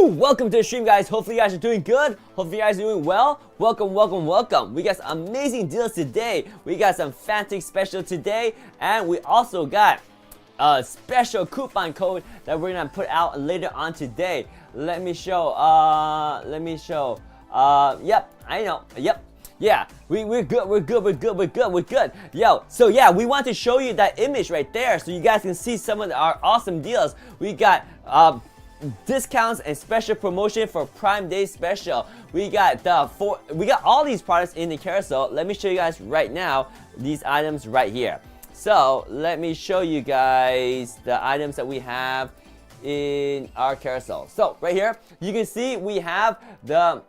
Woo! Welcome to the stream, guys. Hopefully you guys are doing good. Hopefully you guys are doing well. Welcome. We got some amazing deals today. We got some fantastic special today, and we also got a special coupon code that we're gonna put out later on today. Let me show. Yep, I know. Yep. Yeah, we're good. Yo, so yeah, we want to show you that image right there so you guys can see some of our awesome deals. We got discounts and special promotion for Prime Day special. We got all these products in the carousel. Let me show you guys right now these items right here. So let me show you guys the items that we have in our carousel. So right here, you can see we have the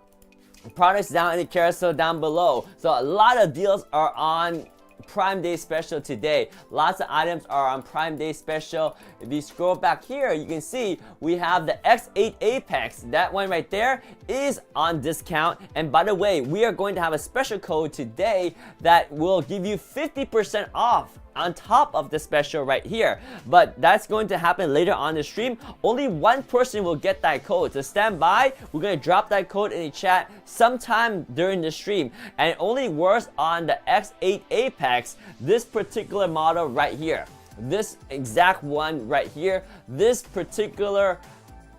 products down in the carousel down below. So a lot of deals are on Prime Day special today. Lots of items are on Prime Day special. If you scroll back here, you can see we have the X8 Apex. That one right there is on discount. And by the way, we are going to have a special code today that will give you 50% off on top of the special right here. But that's going to happen later on the stream. Only one person will get that code. So stand by. We're going to drop that code in the chat sometime during the stream. And it only works on the X8 Apex, this particular model right here. This exact one right here. This particular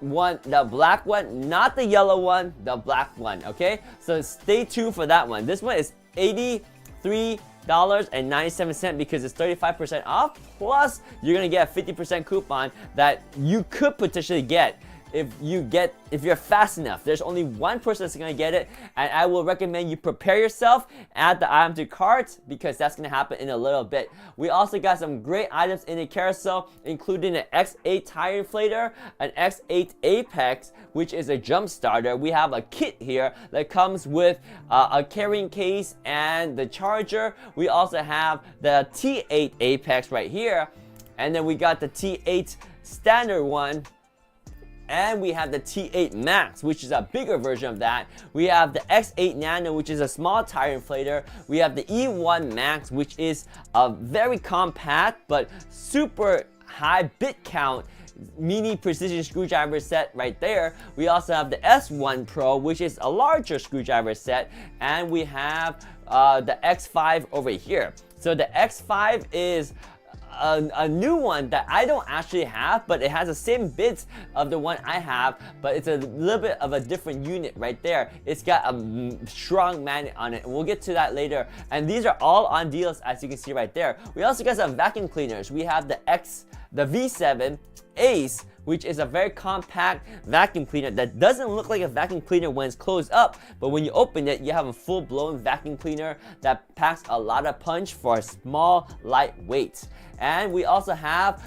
one, the black one, not the yellow one, the black one, okay? So stay tuned for that one. This one is $83.97 because it's 35% off, plus you're gonna get a 50% coupon that you could potentially get if you're fast enough. There's only one person that's gonna get it, and I will recommend you prepare yourself, add the item to cart, because that's gonna happen in a little bit. We also got some great items in the carousel, including an X8 tire inflator, an X8 Apex, which is a jump starter. We have a kit here that comes with a carrying case and the charger. We also have the T8 Apex right here, and then we got the T8 standard one. And we have the T8 Max, which is a bigger version of that. We have the X8 Nano, which is a small tire inflator. We have the E1 Max, which is a very compact but super high bit count mini precision screwdriver set right there. We also have the S1 Pro, which is a larger screwdriver set. And we have the X5 over here. So the X5 is a new one that I don't actually have, but it has the same bits of the one I have, but it's a little bit of a different unit right there. It's got a strong magnet on it, and we'll get to that later. And these are all on deals, as you can see right there. We also got some vacuum cleaners. We have the V7 Ace, which is a very compact vacuum cleaner that doesn't look like a vacuum cleaner when it's closed up, but when you open it, you have a full-blown vacuum cleaner that packs a lot of punch for a small, light weight. And we also have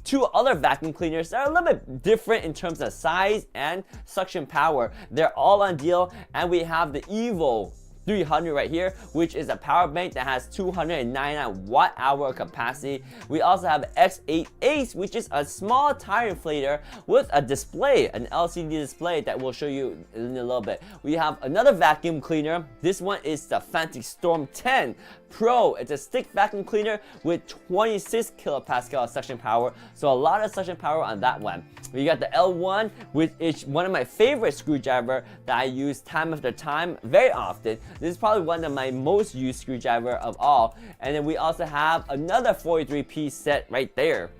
two other vacuum cleaners that are a little bit different in terms of size and suction power. They're all on deal, and we have the Evo 300 right here, which is a power bank that has 299 watt-hour capacity. We also have X8 Ace, which is a small tire inflator with a display, an LCD display that we'll show you in a little bit. We have another vacuum cleaner. This one is the Fantastic Storm 10 Pro. It's a stick vacuum cleaner with 26 kilopascal suction power, so a lot of suction power on that one. We got the L1, which is one of my favorite screwdriver that I use time after time very often. This is probably one of my most used screwdriver of all. And then we also have another 43-piece set right there.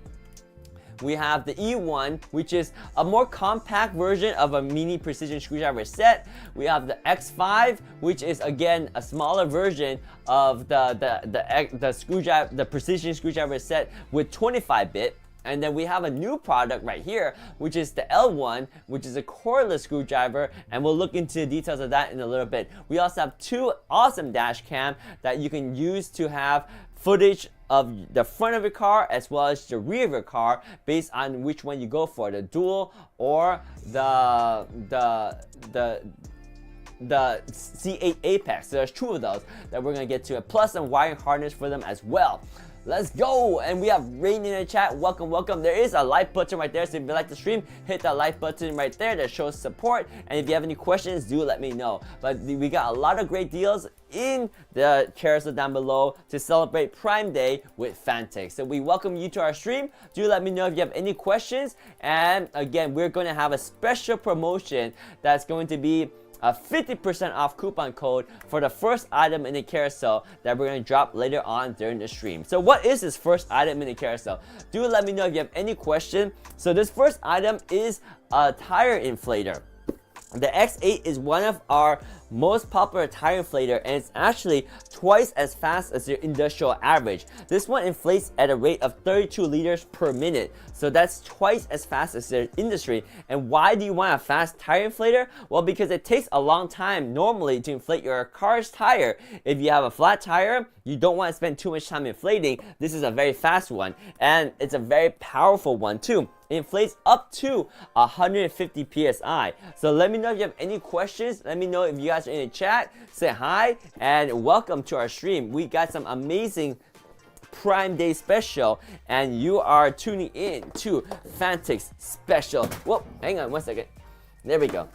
We have the E1, which is a more compact version of a mini precision screwdriver set. We have the X5, which is again a smaller version of the precision screwdriver set with 25-bit. And then we have a new product right here, which is the L1, which is a cordless screwdriver, and we'll look into the details of that in a little bit. We also have two awesome dash cam that you can use to have footage of the front of your car as well as the rear of your car, based on which one you go for, the dual or the C8 Apex. So there's two of those that we're gonna get to, plus some wiring harness for them as well. Let's go! And we have Rain in the chat. Welcome, welcome. There is a like button right there. So if you like the stream, hit that like button right there that shows support. And if you have any questions, do let me know. But we got a lot of great deals in the carousel down below to celebrate Prime Day with Fantic. So we welcome you to our stream. Do let me know if you have any questions. And again, we're going to have a special promotion that's going to be a 50% off coupon code for the first item in the carousel that we're going to drop later on during the stream. So what is this first item in the carousel? Do let me know if you have any question. So this first item is a tire inflator. The X8 is one of our most popular tire inflator, and it's actually twice as fast as your industrial average. This one inflates at a rate of 32 liters per minute, so that's twice as fast as the industry. And why do you want a fast tire inflator? Well, because it takes a long time normally to inflate your car's tire. If you have a flat tire, you don't want to spend too much time inflating. This is a very fast one, and it's a very powerful one too. It inflates up to 150 psi. So let me know if you have any questions. Let me know if you guys are in the chat. Say hi and welcome to our stream. We got some amazing Prime Day special, and you are tuning in to Fantic's special. Whoa, hang on one second. There we go.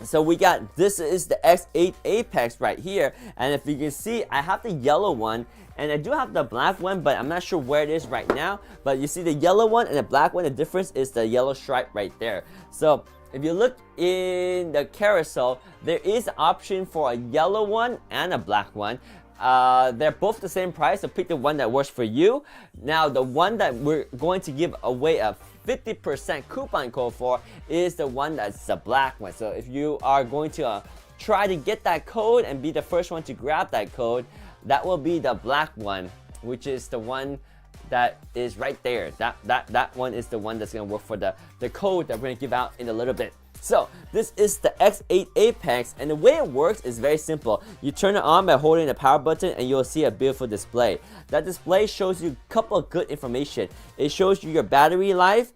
So we got, this is the X8 Apex right here, and if you can see, I have the yellow one and I do have the black one, but I'm not sure where it is right now. But you see the yellow one and the black one, the difference is the yellow stripe right there. So if you look in the carousel, there is an option for a yellow one and a black one. They're both the same price, so pick the one that works for you. Now the one that we're going to give away a 50% coupon code for is the one that's the black one. So if you are going to try to get that code and be the first one to grab that code, that will be the black one, which is the one that is right there. That one is the one that's going to work for the code that we're going to give out in a little bit. So this is the X8 Apex, and the way it works is very simple. You turn it on by holding the power button and you'll see a beautiful display. That display shows you a couple of good information. It shows you your battery life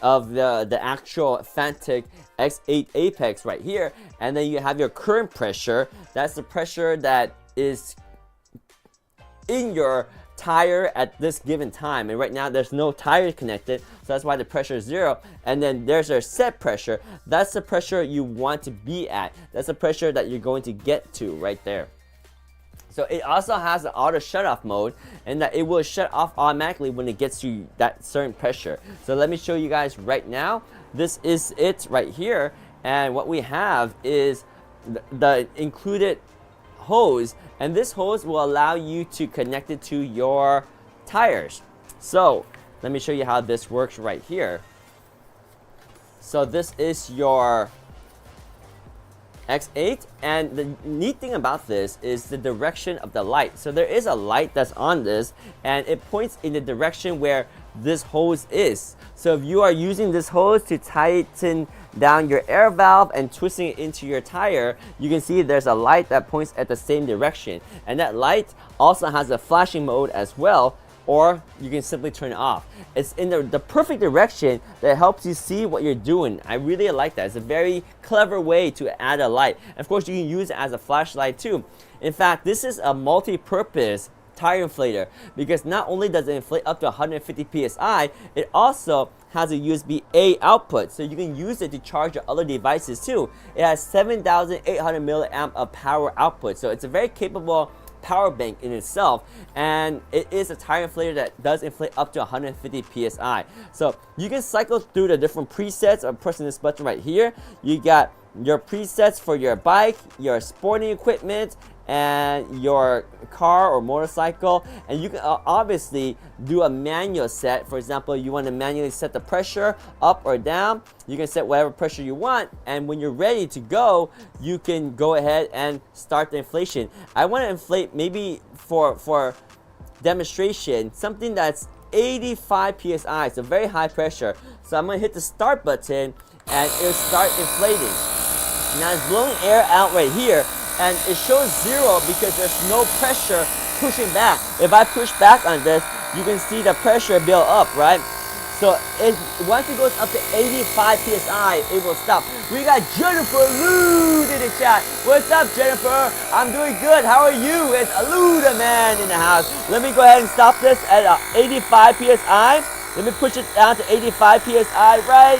of the actual Fantic X8 Apex right here, and then you have your current pressure. That's the pressure that is in your tire at this given time, and right now there's no tire connected, so that's why the pressure is 0. And then there's our set pressure. That's the pressure you want to be at. That's the pressure that you're going to get to right there. So it also has an auto shut off mode, and that it will shut off automatically when it gets to that certain pressure. So let me show you guys right now. This is it right here, and what we have is the included hose, and this hose will allow you to connect it to your tires. So let me show you how this works right here. So this is your X8, and the neat thing about this is the direction of the light. So there is a light that's on this, and it points in the direction where this hose is. So if you are using this hose to tighten down your air valve and twisting it into your tire, you can see there's a light that points at the same direction, and that light also has a flashing mode as well, or you can simply turn it off. It's in the perfect direction that helps you see what you're doing. I really like that. It's a very clever way to add a light. And of course, you can use it as a flashlight too. In fact, this is a multi-purpose tire inflator, because not only does it inflate up to 150 psi, it also has a USB-A output, so you can use it to charge your other devices too. It has 7,800 milliamp of power output, so it's a very capable power bank in itself, and it is a tire inflator that does inflate up to 150 psi. So you can cycle through the different presets. I'm pressing this button right here. You got your presets for your bike, your sporting equipment, and your car or motorcycle, and you can obviously do a manual set. For example, you want to manually set the pressure up or down. You can set whatever pressure you want, and when you're ready to go, you can go ahead and start the inflation. I want to inflate maybe for demonstration something that's 85 psi, so very high pressure. So I'm going to hit the start button and it'll start inflating. Now it's blowing air out right here, and it shows 0 because there's no pressure pushing back. If I push back on this, you can see the pressure build up, right? So once it goes up to 85 psi, it will stop. We got Jennifer Lude in the chat. What's up, Jennifer? I'm doing good. How are you? It's Luda Man in the house. Let me go ahead and stop this at 85 psi. Let me push it down to 85 psi right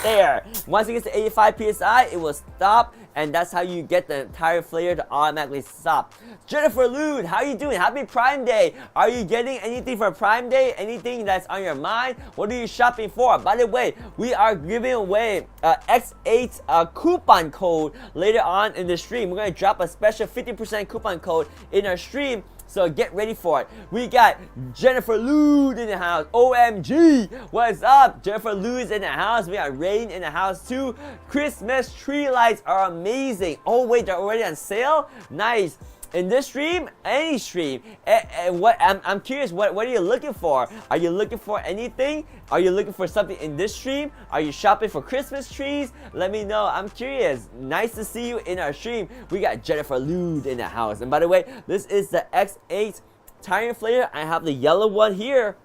there. Once it gets to 85 psi, it will stop, and that's how you get the tire inflator to automatically stop. Jennifer Lude, how are you doing? Happy Prime Day. Are you getting anything for Prime Day? Anything that's on your mind? What are you shopping for? By the way, we are giving away X8 coupon code later on in the stream. We're going to drop a special 50% coupon code in our stream. So get ready for it. We got Jennifer Lude in the house. OMG. What's up? Jennifer Lude's in the house. We got Rain in the house too. Christmas tree lights are amazing. Oh wait, they're already on sale? Nice. In this stream, any stream. I'm curious, what are you looking for? Are you looking for anything? Are you looking for something in this stream? Are you shopping for Christmas trees? Let me know. I'm curious. Nice to see you in our stream. We got Jennifer Lude in the house. And by the way, this is the X8 tire inflator. I have the yellow one here.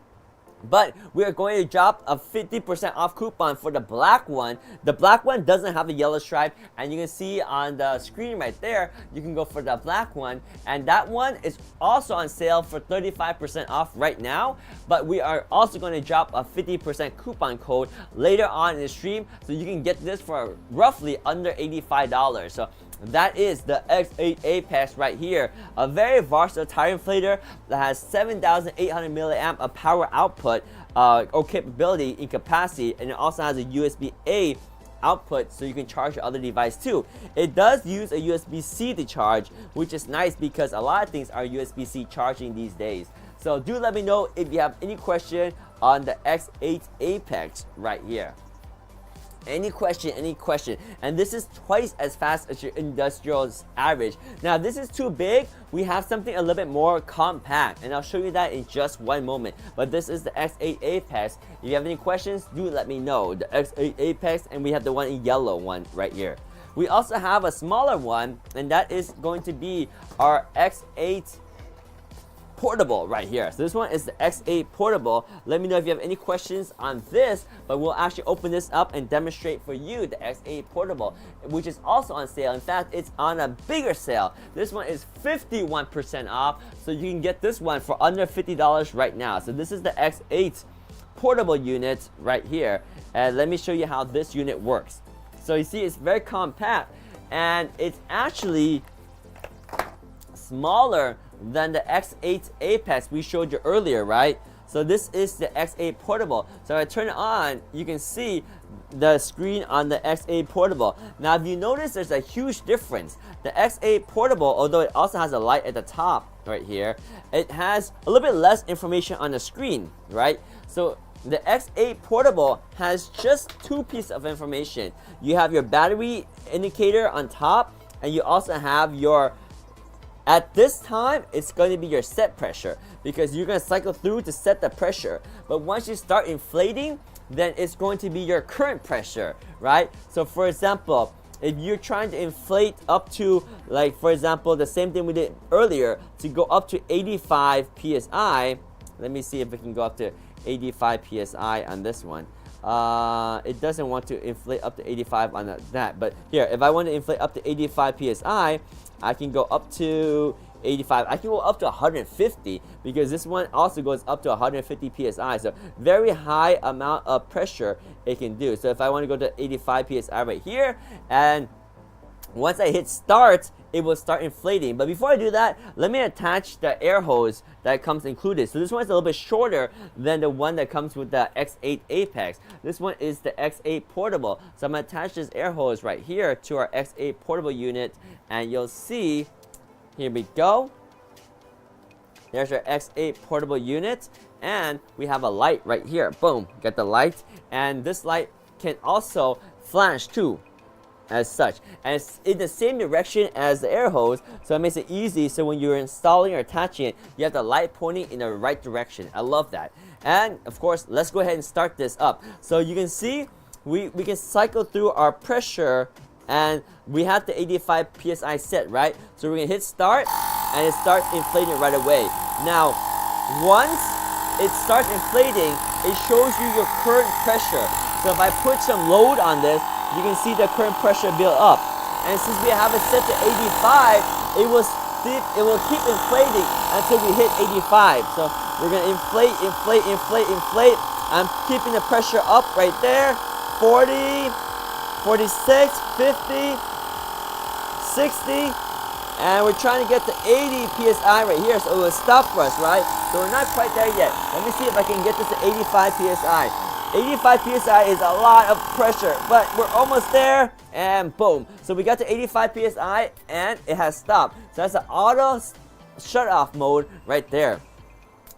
But we are going to drop a 50% off coupon for the black one. The black one doesn't have the yellow stripe, and you can see on the screen right there, you can go for the black one. And that one is also on sale for 35% off right now. But we are also going to drop a 50% coupon code later on in the stream, so you can get this for roughly under $85. So that is the X8 Apex right here. A very versatile tire inflator that has 7,800 milliamp of power output or capability in capacity, and it also has a USB-A output so you can charge your other device too. It does use a USB-C to charge, which is nice because a lot of things are USB-C charging these days. So do let me know if you have any question on the X8 Apex right here. Any question, and this is twice as fast as your industrial's average. Now this is too big. We have something a little bit more compact, and I'll show you that in just one moment. But this is the X8 Apex. If you have any questions, do let me know. The X8 Apex, and we have the one in yellow one right here. We also have a smaller one, and that is going to be our X8 Portable right here. So this one is the X8 Portable. Let me know if you have any questions on this, but we'll actually open this up and demonstrate for you the X8 Portable, which is also on sale. In fact, it's on a bigger sale. This one is 51% off, so you can get this one for under $50 right now. So this is the X8 Portable unit right here, and let me show you how this unit works. So you see, it's very compact, and it's actually smaller than the X8 Apex we showed you earlier, right? So this is the X8 Portable. So if I turn it on, you can see the screen on the X8 Portable. Now if you notice, there's a huge difference. The X8 Portable, although it also has a light at the top right here, it has a little bit less information on the screen, right? So the X8 Portable has just two pieces of information. You have your battery indicator on top, and you also have your, at this time, it's going to be your set pressure, because you're going to cycle through to set the pressure. But once you start inflating, then it's going to be your current pressure, right? So for example, if you're trying to inflate up to, like for example, the same thing we did earlier, to go up to 85 psi. Let me see if we can go up to 85 psi on this one. It doesn't want to inflate up to 85 on that, but here, if I want to inflate up to 85 psi, I can go up to 85. I can go up to 150, because this one also goes up to 150 psi. So very high amount of pressure it can do. So if I want to go to 85 psi right here, and once I hit start, it will start inflating. But before I do that, let me attach the air hose that comes included. So this one's a little bit shorter than the one that comes with the X8 Apex. This one is the X8 Portable. So I'm going to attach this air hose right here to our X8 Portable unit, and you'll see, here we go. There's our X8 Portable unit, and we have a light right here. Boom, got the light, and this light can also flash too, as such, and it's in the same direction as the air hose, so it makes it easy. So when you're installing or attaching it, you have the light pointing in the right direction. I love that. And of course, let's go ahead and start this up. So you can see we can cycle through our pressure, and we have the 85 psi set, right? So we're gonna hit start, and it starts inflating right away. Now once it starts inflating, it shows you your current pressure. So if I put some load on this, you can see the current pressure build up. And since we have it set to 85, it will keep inflating until we hit 85. So we're gonna inflate, inflate, inflate, inflate. I'm keeping the pressure up right there. 40, 46, 50, 60, and we're trying to get to 80 psi right here, so it will stop for us, right? So we're not quite there yet. Let me see if I can get this to 85 psi. 85 psi is a lot of pressure, but we're almost there, and boom. So we got to 85 psi, and it has stopped. So that's the auto shut-off mode right there.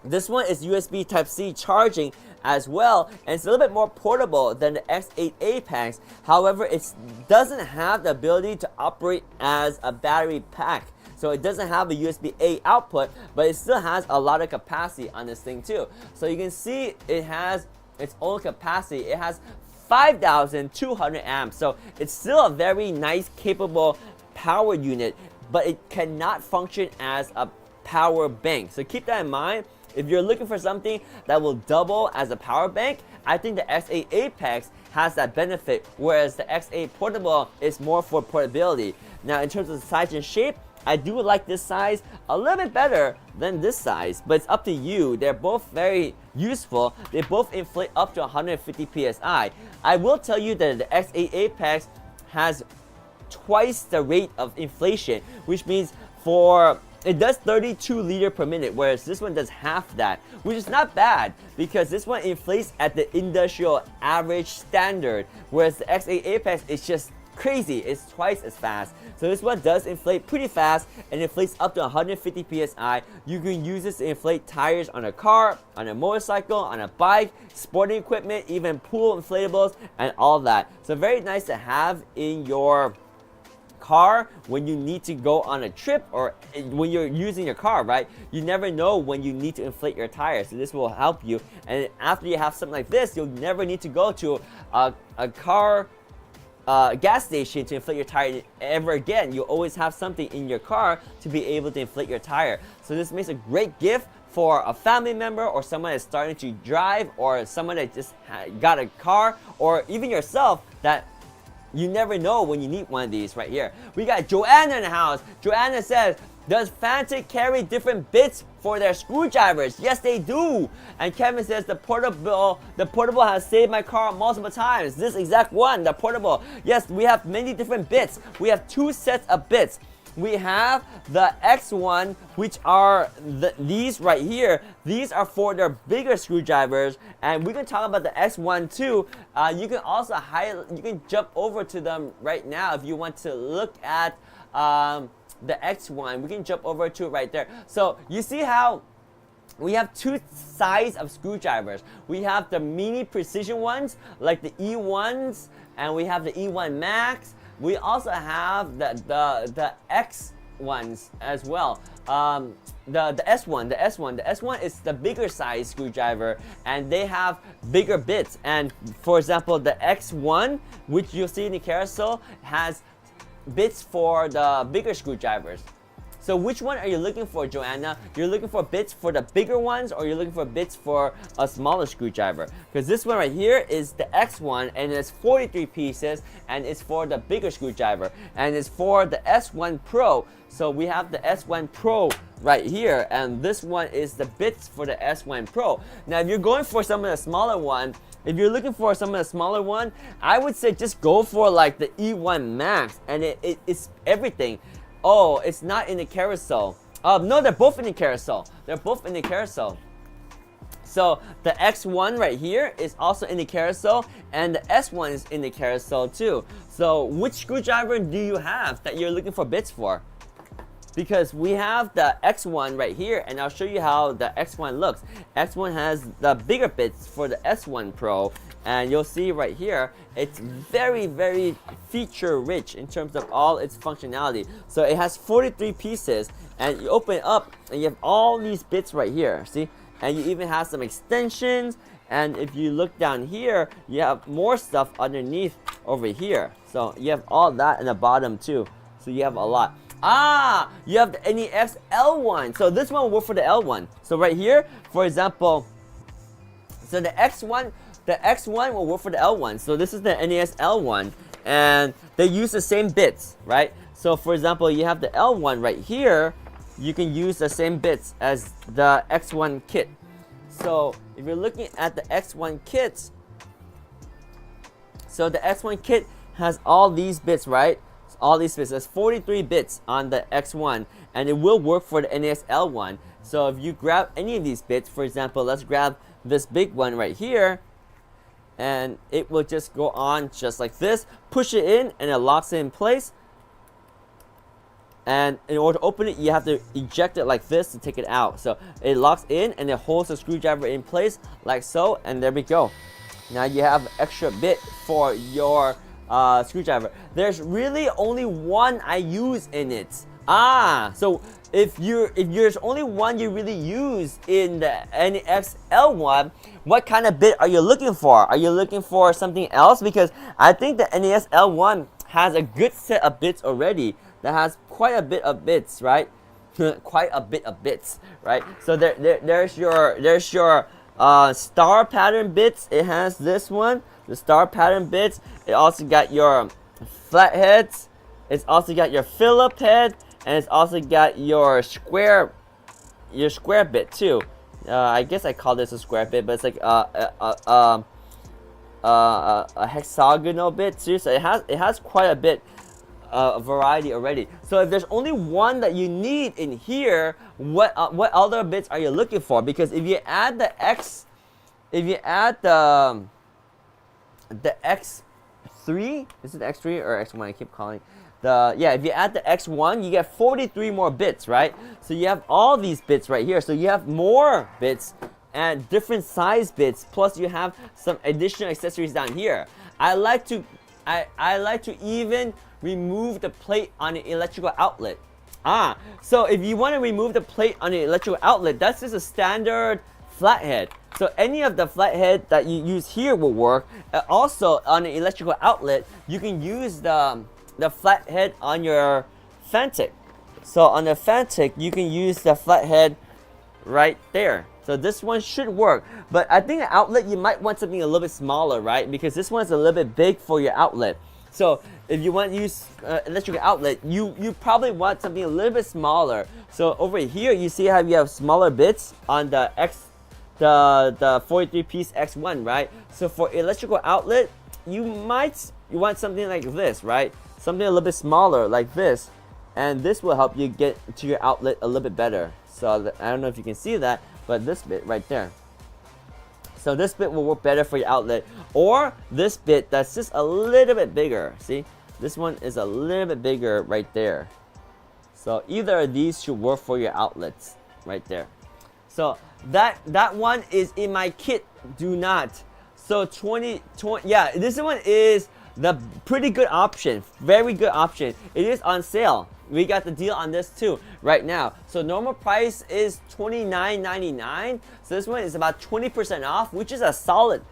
This one is USB Type-C charging as well, and it's a little bit more portable than the X8 Apex. However, it doesn't have the ability to operate as a battery pack. So it doesn't have a USB-A output, but it still has a lot of capacity on this thing too. So you can see it has its own capacity. It has 5,200 amps. So it's still a very nice, capable power unit, but it cannot function as a power bank. So keep that in mind. If you're looking for something that will double as a power bank, I think the X8 Apex has that benefit, whereas the X8 Portable is more for portability. Now, in terms of size and shape, I do like this size a little bit better than this size, but it's up to you. They're both very useful. They both inflate up to 150 psi. I will tell you that the X8 Apex has twice the rate of inflation, which means it does 32 liters per minute, whereas this one does half that, which is not bad because this one inflates at the industrial average standard, whereas the X8 Apex is just crazy. It's twice as fast. So this one does inflate pretty fast and inflates up to 150 psi. You can use this to inflate tires on a car, on a motorcycle, on a bike, sporting equipment, even pool inflatables, and all that. So very nice to have in your car when you need to go on a trip or when you're using your car, right? You never know when you need to inflate your tires, so this will help you. And after you have something like this, you'll never need to go to a car gas station to inflate your tire ever again. You'll always have something in your car to be able to inflate your tire. So this makes a great gift for a family member or someone that's starting to drive, or someone that just got a car, or even yourself that you never know when you need one of these right here. We got Joanna in the house. Joanna says, does Fanatec carry different bits for their screwdrivers? Yes, they do. And Kevin says the portable has saved my car multiple times. This exact one, the portable. Yes, we have many different bits. We have 2 sets of bits. We have the X1, which are these right here. These are for their bigger screwdrivers, and we can talk about the X1 too. You can also you can jump over to them right now if you want to look at the X1. We can jump over to it right there. So you see how we have 2 sizes of screwdrivers. We have the mini precision ones, like the E1s, and we have the E1 Max. We also have the X ones as well. The S1 is the bigger size screwdriver, and they have bigger bits. And for example, the X1, which you'll see in the carousel, has bits for the bigger screwdrivers. So which one are you looking for, Joanna? You're looking for bits for the bigger ones, or you're looking for bits for a smaller screwdriver? Because this one right here is the X1, and it's 43 pieces, and it's for the bigger screwdriver, and it's for the S1 Pro. So we have the S1 Pro right here, and this one is the bits for the S1 Pro. Now, if you're going for some of the smaller one, if you're looking for some of the smaller one, I would say just go for like the E1 Max, and it's everything. Oh, it's not in the carousel. No, they're both in the carousel. They're both in the carousel. So the X1 right here is also in the carousel, and the S1 is in the carousel too. So which screwdriver do you have that you're looking for bits for? Because we have the X1 right here, and I'll show you how the X1 looks. X1 has the bigger bits for the S1 Pro, and you'll see right here, it's very, very feature rich in terms of all its functionality. So it has 43 pieces, and you open it up, and you have all these bits right here, see? And you even have some extensions, and if you look down here, you have more stuff underneath over here. So you have all that in the bottom too. So you have a lot. You have the NEX L1. So this one will work for the L1. So right here, for example, So the X1 will work for the L1. So this is the NES L1, and they use the same bits, right? So for example, you have the L1 right here. You can use the same bits as the X1 kit. So if you're looking at the X1 kits, so the X1 kit has all these bits, right? All these bits. There's 43 bits on the X1, and it will work for the NES L1. So if you grab any of these bits, for example, let's grab this big one right here, and it will just go on just like this. Push it in, and it locks it in place. And in order to open it, you have to eject it like this to take it out. So it locks in, and it holds the screwdriver in place like so, and there we go. Now you have extra bit for your screwdriver. There's really only one I use in it. So if there's only one you really use in the NES L1, what kind of bit are you looking for? Are you looking for something else? Because I think the NES L1 has a good set of bits already. That has quite a bit of bits, right? Quite a bit of bits, right? So there's your star pattern bits. It has this one, the star pattern bits. It also got your flatheads. It's also got your Phillip head, and it's also got your square bit too. I guess I call this a square bit, but it's like a hexagonal bit too. So it has quite a bit. A variety already. So if there's only one that you need in here, what other bits are you looking for? Because if you add the X3, is it X3 or X1? I keep calling if you add the X1, you get 43 more bits, right? So you have all these bits right here. So you have more bits and different size bits, plus you have some additional accessories down here. I like to even remove the plate on the electrical outlet. So if you want to remove the plate on the electrical outlet, that's just a standard flathead. So any of the flathead that you use here will work. Also on the electrical outlet, you can use the flathead on your Fantic. So on the Fantic, you can use the flathead right there. So this one should work. But I think the outlet, you might want something a little bit smaller, right? Because this one's a little bit big for your outlet. So if you want to use electrical outlet, you probably want something a little bit smaller. So over here, you see how you have smaller bits on the 43 piece X1, right? So for electrical outlet, you want something like this, right? Something a little bit smaller like this, and this will help you get to your outlet a little bit better. So I don't know if you can see that, but this bit right there. So this bit will work better for your outlet, or this bit that's just a little bit bigger. See, this one is a little bit bigger right there. So either of these should work for your outlets right there. So that one is in my kit. Do not. So 20, yeah, this one is the pretty good option, very good option. It is on sale. We got the deal on this too right now. So normal price is $29.99. So this one is about 20% off, which is a solid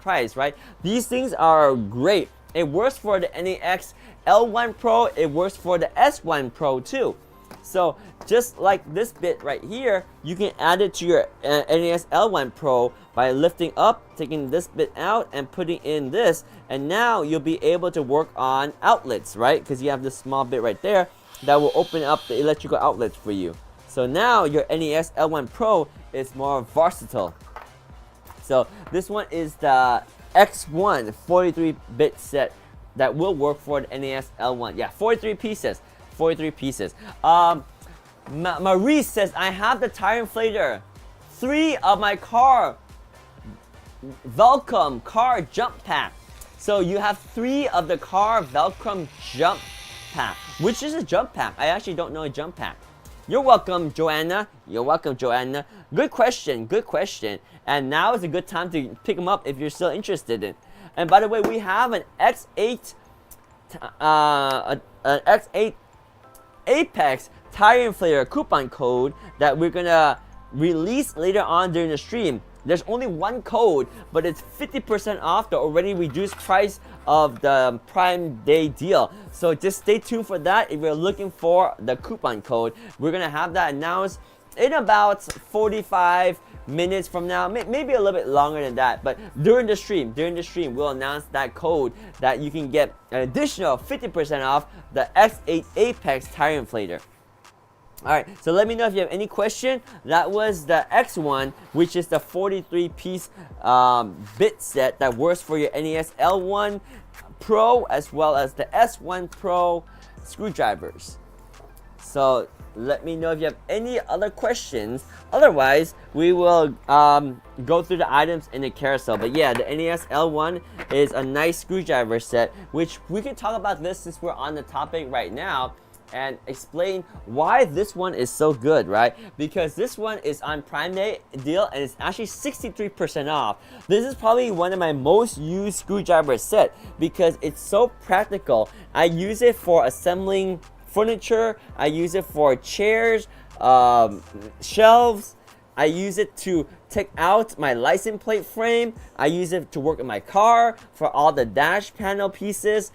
price, right? These things are great. It works for the NES L1 Pro. It works for the S1 Pro too. So just like this bit right here, you can add it to your NES L1 Pro by lifting up, taking this bit out, and putting in this. And now you'll be able to work on outlets, right? Because you have this small bit right there that will open up the electrical outlets for you. So now your NES L1 Pro is more versatile. So this one is the X1 43-bit set that will work for the NES L1. Yeah, 43 pieces. 43 pieces. Maurice says, I have the tire inflator. 3 of my car Velcrum car jump pack. So you have 3 of the car Velcrum jump pack. Which is a jump pack? I actually don't know a jump pack. You're welcome, Joanna. You're welcome, Joanna. Good question. Good question. And now is a good time to pick them up if you're still interested in. And by the way, we have an X8 Apex tire inflator coupon code that we're gonna release later on during the stream. There's only one code, but it's 50% off the already reduced price of the Prime Day deal. So just stay tuned for that if you're looking for the coupon code. We're gonna have that announced in about 45 minutes from now, maybe a little bit longer than that. But during the stream, we'll announce that code that you can get an additional 50% off the X8 Apex tire inflator. Alright, so let me know if you have any question. That was the X1, which is the 43-piece bit set that works for your NES L1 Pro as well as the S1 Pro screwdrivers. So let me know if you have any other questions. Otherwise, we will go through the items in the carousel. But yeah, the NES L1 is a nice screwdriver set, which we can talk about this since we're on the topic right now, and explain why this one is so good, right? Because this one is on Prime Day deal and it's actually 63% off. This is probably one of my most used screwdriver set because it's so practical. I use it for assembling furniture, I use it for chairs, shelves. I use it to take out my license plate frame. I use it to work in my car for all the dash panel pieces,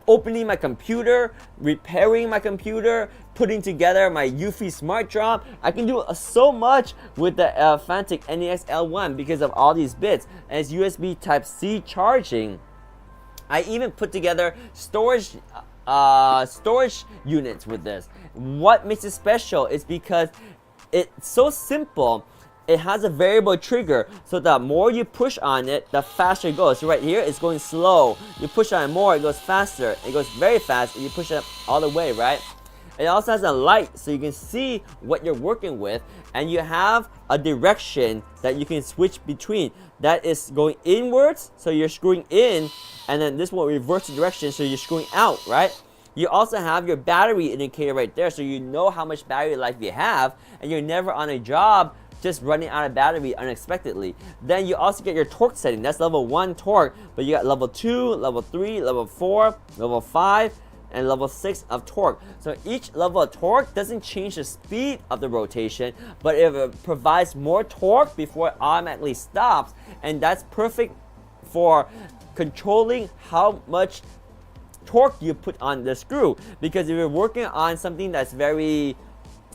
opening my computer, repairing my computer, putting together my Eufy Smart Drop. I can do so much with the Fanatec NES L1 because of all these bits. And it's USB Type-C charging. I even put together storage units with this. What makes it special is because it's so simple. It has a variable trigger, so the more you push on it, the faster it goes. So right here, it's going slow. You push on it more, it goes faster. It goes very fast, and you push it all the way, right? It also has a light, so you can see what you're working with, and you have a direction that you can switch between. That is going inwards, so you're screwing in, and then this will reverse the direction, so you're screwing out, right? You also have your battery indicator right there, so you know how much battery life you have, and you're never on a job just running out of battery unexpectedly. Then you also get your torque setting. That's level 1 torque, but you got level 2, level 3, level 4, level 5, and level 6 of torque. So each level of torque doesn't change the speed of the rotation, but it provides more torque before it automatically stops, and that's perfect for controlling how much torque you put on the screw. Because if you're working on something that's very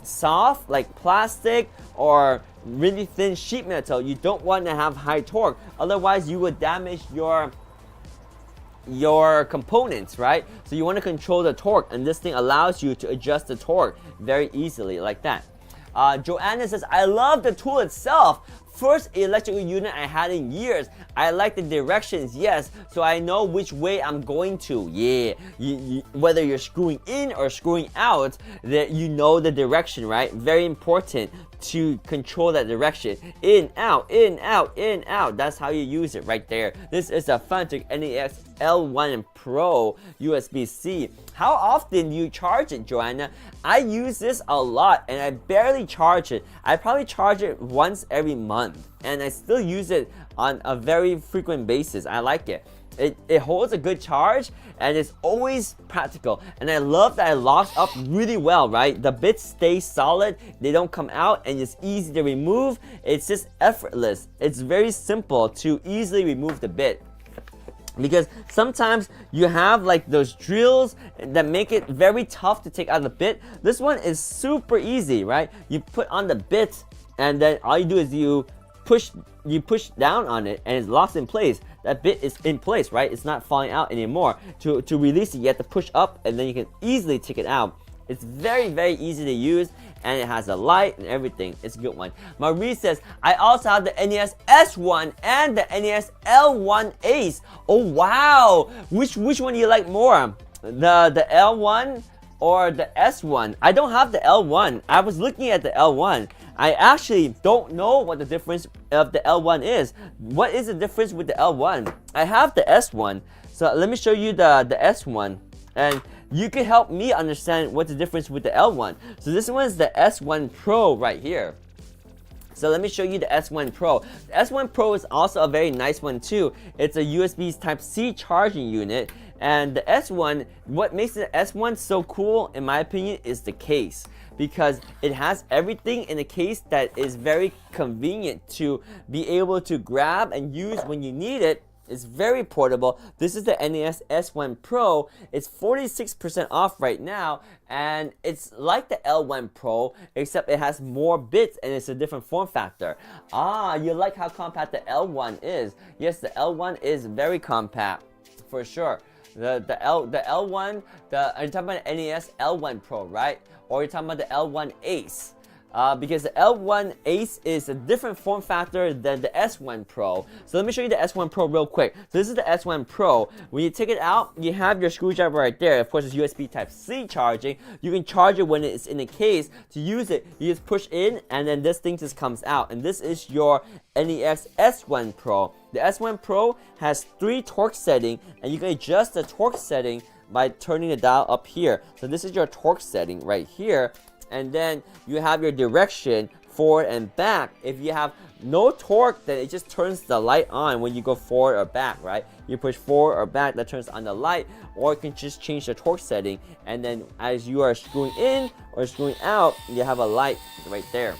soft, like plastic or really thin sheet metal, you don't want to have high torque. Otherwise, you would damage your components, right? So you want to control the torque, and this thing allows you to adjust the torque very easily like that. Joanna says, I love the tool itself. First electrical unit I had in years. I like the directions, yes, so I know which way I'm going to. Yeah, whether you're screwing in or screwing out, that you know the direction, right? Very important to control that direction. In, out, in, out, in, out. That's how you use it right there. This is a Fanatec NES L1 Pro USB-C. How often do you charge it, Joanna? I use this a lot and I barely charge it. I probably charge it once every month, and I still use it on a very frequent basis. I like it. It holds a good charge and it's always practical, and I love that it locks up really well, right? The bits stay solid, they don't come out, and it's easy to remove. It's just effortless. It's very simple to easily remove the bit. Because sometimes you have like those drills that make it very tough to take out the bit. This one is super easy, right? You put on the bit, and then all you do is you push down on it, and it locks in place. That bit is in place, right? It's not falling out anymore. To release it, you have to push up, and then you can easily take it out. It's very, very easy to use, and it has a light and everything. It's a good one. Marie says, I also have the NES S1 and the NES L1 Ace. Oh wow! Which one do you like more? The L1 or the S1? I don't have the L1. I was looking at the L1. I actually don't know what the difference of the L1 is. What is the difference with the L1? I have the S1. So let me show you the S1. And you can help me understand what's the difference with the L1. So this one is the S1 Pro right here. So let me show you the S1 Pro. The S1 Pro is also a very nice one too. It's a USB Type-C charging unit. And the S1, what makes the S1 so cool, in my opinion, is the case. Because it has everything in a case that is very convenient to be able to grab and use when you need it. It's very portable. This is the NES S1 Pro. It's 46% off right now, and it's like the L1 Pro, except it has more bits and it's a different form factor. Ah, you like how compact the L1 is. Yes, the L1 is very compact, for sure. The L1, are you talking about the NES L1 Pro, right? Or you're talking about the L1 Ace? Because the L1 Ace is a different form factor than the S1 Pro. So let me show you the S1 Pro real quick. So this is the S1 Pro. When you take it out, you have your screwdriver right there. Of course, it's USB Type-C charging. You can charge it when it's in the case. To use it, you just push in, and then this thing just comes out. And this is your NES S1 Pro. The S1 Pro has 3 torque settings, and you can adjust the torque setting by turning the dial up here. So this is your torque setting right here. And then you have your direction forward and back. If you have no torque, then it just turns the light on when you go forward or back, right? You push forward or back, that turns on the light, or you can just change the torque setting, and then as you are screwing in or screwing out, you have a light right there.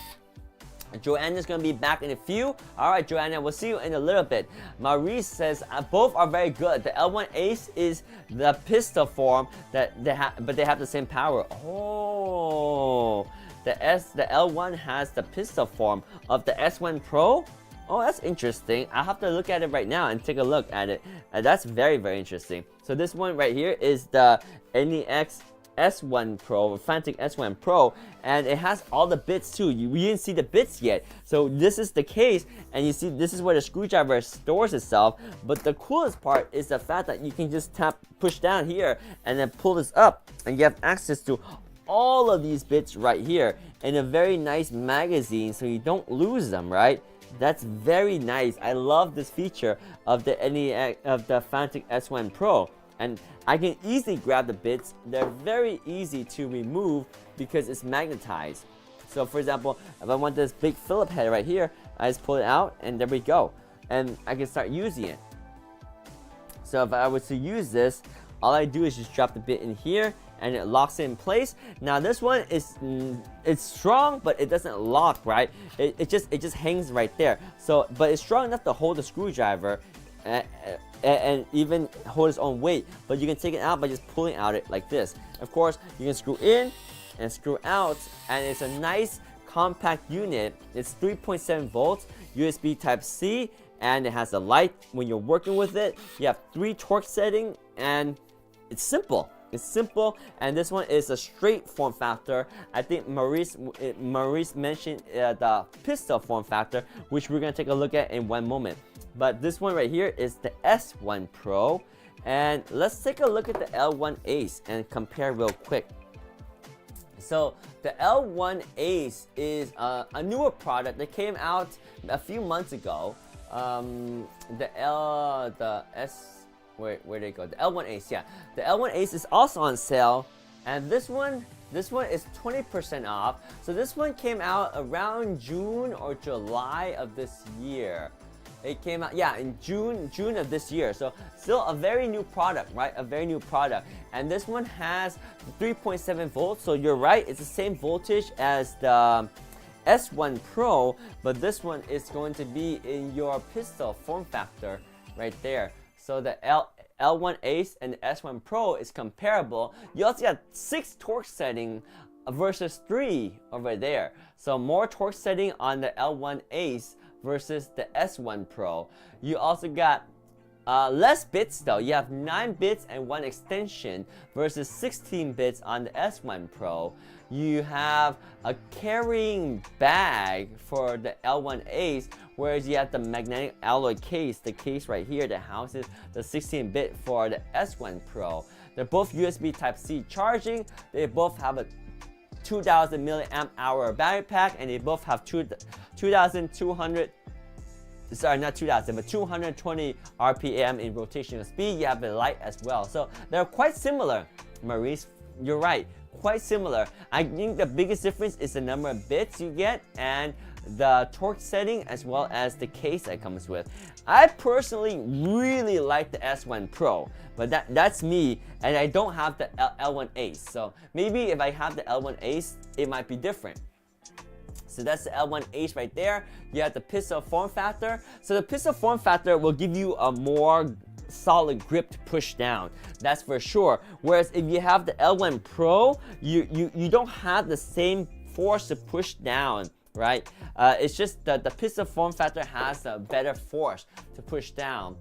Joanna is going to be back in a few. Alright, Joanna, we'll see you in a little bit. Maurice says both are very good. The L1 Ace is the pistol form but they have the same power. Oh, the L1 has the pistol form of the S1 Pro. Oh, that's interesting. I'll have to look at it right now and take a look at it. That's very, very interesting. So this one right here is the NES S1 Pro, Fanatec S1 Pro, and it has all the bits too. We didn't see the bits yet. So this is the case, and you see this is where the screwdriver stores itself. But the coolest part is the fact that you can just push down here, and then pull this up, and you have access to all of these bits right here in a very nice magazine, so you don't lose them, right? That's very nice. I love this feature of the Fanatec S1 Pro. And I can easily grab the bits. They're very easy to remove because it's magnetized. So for example, if I want this big Phillips head right here, I just pull it out and there we go. And I can start using it. So if I was to use this, all I do is just drop the bit in here and it locks it in place. Now this one is it's strong, but it doesn't lock, right? It just hangs right there. So, but it's strong enough to hold the screwdriver and even hold its own weight, but you can take it out by just pulling out it like this. Of course, you can screw in and screw out, and it's a nice compact unit. It's 3.7 volts, USB Type-C, and it has a light when you're working with it. You have 3 torque settings, and it's simple. It's simple, and this one is a straight form factor. I think Maurice mentioned the pistol form factor, which we're going to take a look at in one moment. But this one right here is the S1 Pro, and let's take a look at the L1 Ace and compare real quick. So the L1 Ace is a newer product that came out a few months ago. Where did it go? The L1 Ace, yeah. The L1 Ace is also on sale, and this one is 20% off. So this one came out around June or July of this year. It came out, yeah, in June of this year. So still a very new product, right? A very new product. And this one has 3.7 volts. So you're right, it's the same voltage as the S1 Pro, but this one is going to be in your pistol form factor right there. So the L1 Ace and the S1 Pro is comparable. You also got 6 torque setting versus 3 over there. So more torque setting on the L1 Ace versus the S1 Pro. You also got less bits though. You have 9 bits and 1 extension versus 16 bits on the S1 Pro. You have a carrying bag for the L1 Ace, whereas you have the magnetic alloy case, the case right here that houses the 16-bit for the S1 Pro. They're both USB Type-C charging. They both have a 2000 milliamp hour battery pack, and they both have 2,200. Sorry, not 2,000, but 220 RPM in rotational speed. You have the light as well. So they're quite similar, Maurice. You're right, quite similar. I think the biggest difference is the number of bits you get and the torque setting as well as the case that comes with. I personally really like the S1 Pro, but that's me, and I don't have the L1 Ace. So maybe if I have the L1 Ace, it might be different. So that's the L1 Ace right there. You have the pistol form factor. So the pistol form factor will give you a more solid grip to push down. That's for sure. Whereas if you have the L1 Pro, you don't have the same force to push down, right? It's just that the pistol form factor has a better force to push down.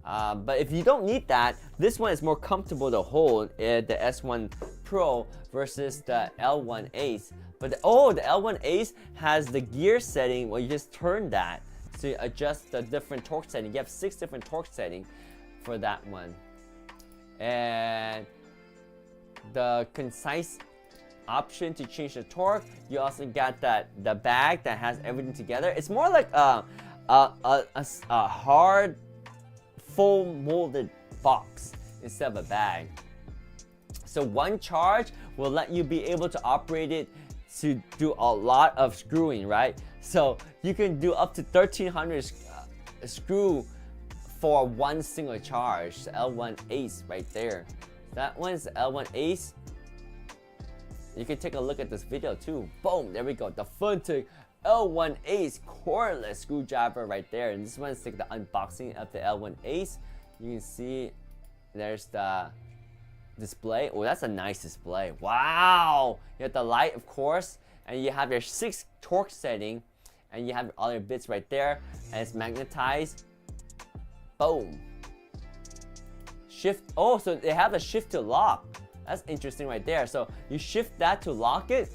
But if you don't need that, this one is more comfortable to hold, the S1 Pro versus the L1 Ace. But the L1 Ace has the gear setting where you just turn that to adjust the different torque setting. You have 6 different torque settings for that one. And the concise option to change the torque, you also got the bag that has everything together. It's more like a hard full molded box instead of a bag. So one charge will let you be able to operate it to do a lot of screwing, right? So you can do up to 1300 screw for one single charge. The L1 Ace right there. That one's the L1 Ace. You can take a look at this video too. Boom, there we go. The Funtech L1 Ace cordless screwdriver right there. And this one's like the unboxing of the L1 Ace. You can see there's the display. Oh, that's a nice display. Wow! You have the light, of course, and you have your 6 torque setting, and you have all your bits right there, and it's magnetized. Boom. Shift. Oh, so they have a shift to lock. That's interesting right there. So you shift that to lock it.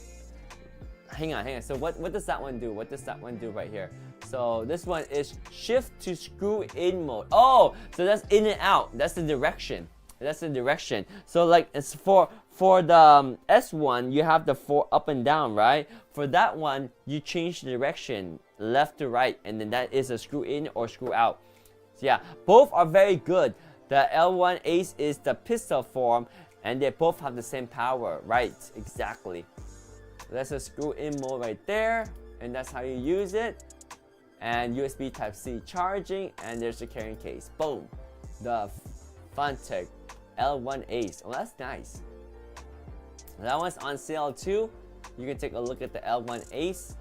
Hang on. So what does that one do? What does that one do right here? So this one is shift to screw in mode. Oh, so that's in and out. That's the direction. That's the direction. So like it's for the S1, you have the 4 up and down, right? For that one, you change the direction left to right, and then that is a screw in or screw out. So yeah, both are very good. The L1 Ace is the pistol form, and they both have the same power, right? Exactly. That's a screw in mode right there, and that's how you use it. And USB Type-C charging, and there's the carrying case. Boom. The Funtech L1 Ace. Oh, that's nice. That one's on sale too. You can take a look at the L1 Ace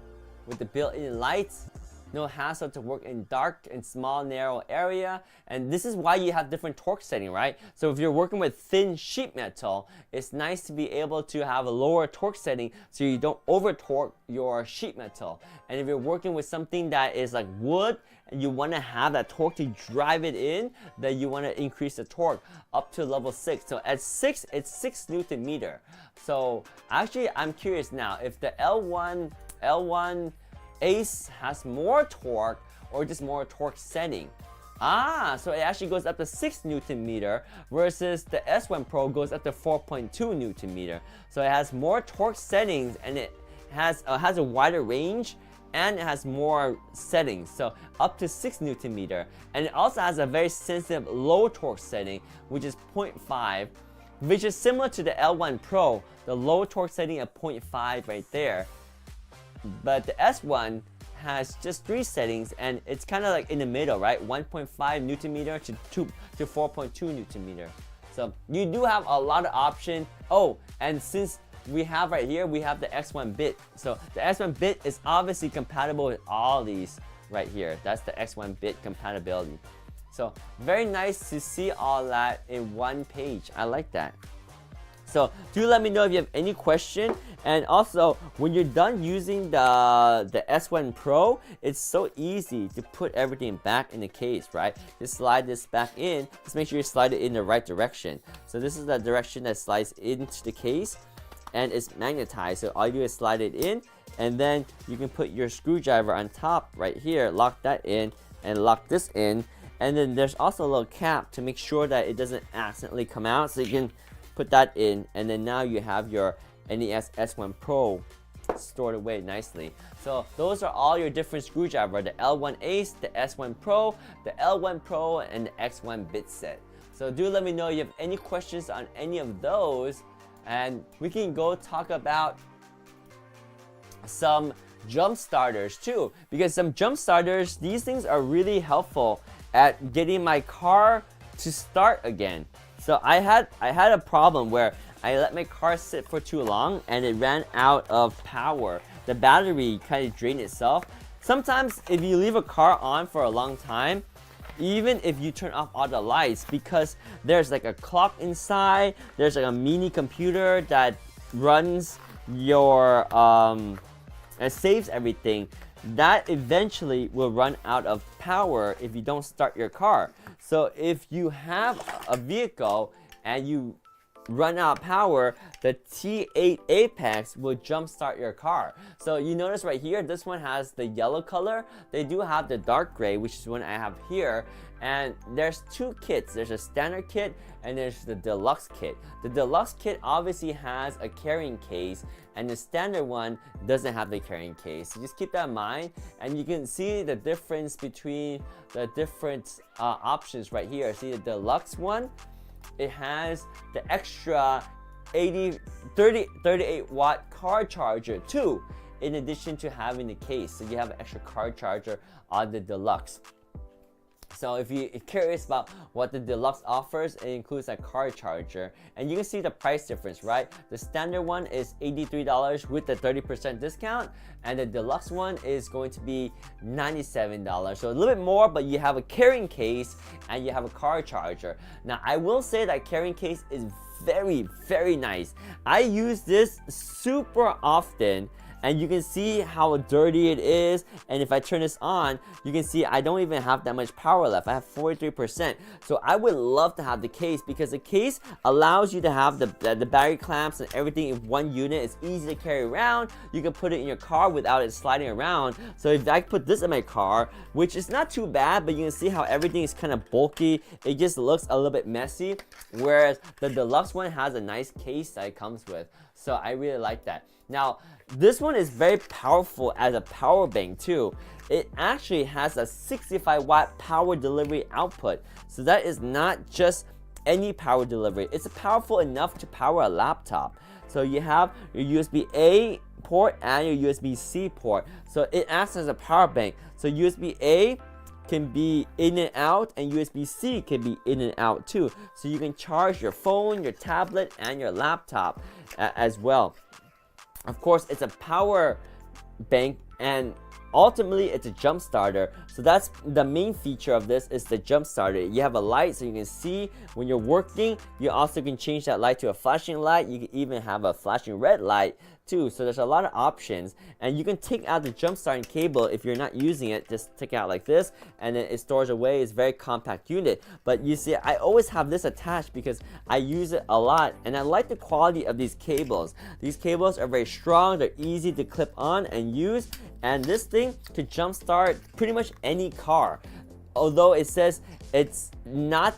with the built-in lights. No hassle to work in dark and small narrow area, and this is why you have different torque setting, right? So if you're working with thin sheet metal, it's nice to be able to have a lower torque setting so you don't over torque your sheet metal. And if you're working with something that is like wood and you want to have that torque to drive it in, then you want to increase the torque up to level 6. So at 6, it's 6 Newton meter. So actually I'm curious now if the L1 Ace has more torque or just more torque setting. So it actually goes up to 6 Newton meter versus the S1 Pro goes up to 4.2 Newton meter. So it has more torque settings, and it has a wider range, and it has more settings, so up to 6 Newton meter. And it also has a very sensitive low torque setting, which is 0.5, which is similar to the L1 Pro, the low torque setting at 0.5 right there. But the S1 has just 3 settings, and it's kind of like in the middle, right? 1.5 Newton meter to 4.2 Newton meter. So you do have a lot of options. Oh, and since we have right here, we have the X1 bit. So the X1 bit is obviously compatible with all these right here. That's the X1 bit compatibility. So very nice to see all that in one page. I like that. So do let me know if you have any question, and also when you're done using the S1 Pro, it's so easy to put everything back in the case, right? Just slide this back in. Just make sure you slide it in the right direction. So this is the direction that slides into the case, and it's magnetized. So all you do is slide it in, and then you can put your screwdriver on top right here, lock that in, and lock this in. And then there's also a little cap to make sure that it doesn't accidentally come out, so you can put that in, and then now you have your NES S1 Pro stored away nicely. So those are all your different screwdrivers: the L1 Ace, the S1 Pro, the L1 Pro, and the X1 bit set. So do let me know if you have any questions on any of those, and we can go talk about some jump starters too, because some jump starters, these things are really helpful at getting my car to start again. So I had a problem where I let my car sit for too long and it ran out of power the battery kind of drain itself. Sometimes if you leave a car on for a long time, even if you turn off all the lights, because there's like a clock inside, there's like a mini computer that runs your and saves everything, that eventually will run out of power if you don't start your car. So if you have a vehicle and you run out of power, the T8 Apex will jumpstart your car. So you notice right here, this one has the yellow color. They do have the dark gray, which is one I have here. And there's two kits. There's a standard kit and there's the deluxe kit. The deluxe kit obviously has a carrying case, and the standard one doesn't have the carrying case. So just keep that in mind, and you can see the difference between the different options right here. See the deluxe one, it has the extra 38 watt car charger too, in addition to having the case. So you have an extra car charger on the deluxe. So if you're curious about what the deluxe offers, it includes a car charger, and you can see the price difference, right? The standard one is $83 with the 30% discount, and the deluxe one is going to be $97. So a little bit more, but you have a carrying case and you have a car charger. Now I will say that carrying case is very, very nice. I use this super often, and you can see how dirty it is. And if I turn this on, you can see I don't even have that much power left. I have 43%. So I would love to have the case, because the case allows you to have the battery clamps and everything in one unit. It's easy to carry around. You can put it in your car without it sliding around. So if I put this in my car, which is not too bad, but you can see how everything is kind of bulky. It just looks a little bit messy. Whereas the deluxe one has a nice case that it comes with. So I really like that. Now, this one is very powerful as a power bank too. It actually has a 65 watt power delivery output. So that is not just any power delivery. It's powerful enough to power a laptop. So you have your USB-A port and your USB-C port. So it acts as a power bank. So USB-A can be in and out, and USB-C can be in and out too. So you can charge your phone, your tablet, and your laptop as well. Of course, it's a power bank, and ultimately it's a jump starter. So that's the main feature of this, is the jump starter. You have a light so you can see when you're working. You also can change that light to a flashing light. You can even have a flashing red light too. So there's a lot of options, and you can take out the jump starting cable if you're not using it. Just take it out like this, and then it stores away. It's a very compact unit. But you see, I always have this attached because I use it a lot, and I like the quality of these cables. These cables are very strong. They're easy to clip on and use, and this thing can jump start pretty much any car. Although it says it's not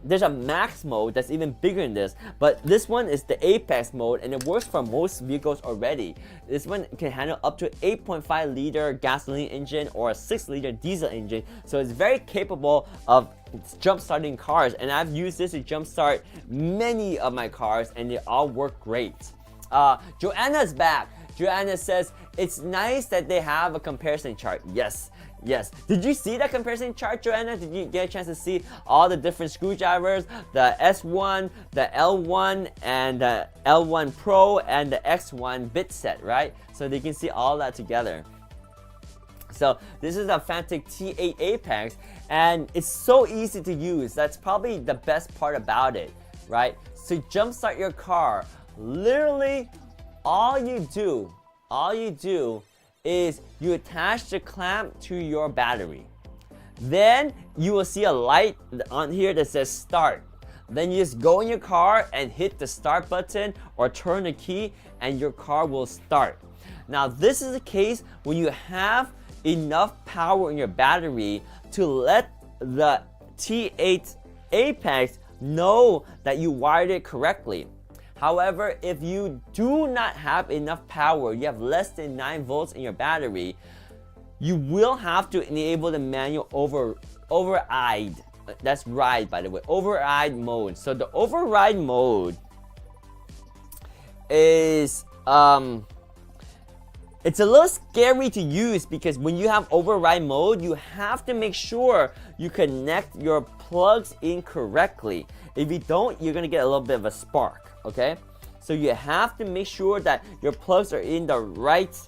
there's a max mode that's even bigger than this, but this one is the Apex mode, and it works for most vehicles already. This one can handle up to 8.5 liter gasoline engine or a 6 liter diesel engine, so it's very capable of jump starting cars, and I've used this to jump start many of my cars, and they all work great. Joanna's back. Joanna says it's nice that they have a comparison chart. Yes. Yes. Did you see that comparison chart, Joanna? Did you get a chance to see all the different screwdrivers? The S1, the L1, and the L1 Pro, and the X1 bit set, right? So they can see all that together. So this is a Fanatec T8 Apex, and it's so easy to use. That's probably the best part about it, right? So jumpstart your car. Literally, all you do is you attach the clamp to your battery. Then you will see a light on here that says start. Then you just go in your car and hit the start button or turn the key, and your car will start. Now this is the case when you have enough power in your battery to let the T8 Apex know that you wired it correctly. However, if you do not have enough power, you have less than 9 volts in your battery, you will have to enable the manual override. That's ride, by the way, override mode. So the override mode is it's a little scary to use, because when you have override mode, you have to make sure you connect your plugs in correctly. If you don't, you're gonna get a little bit of a spark. Okay, so you have to make sure that your plugs are in the right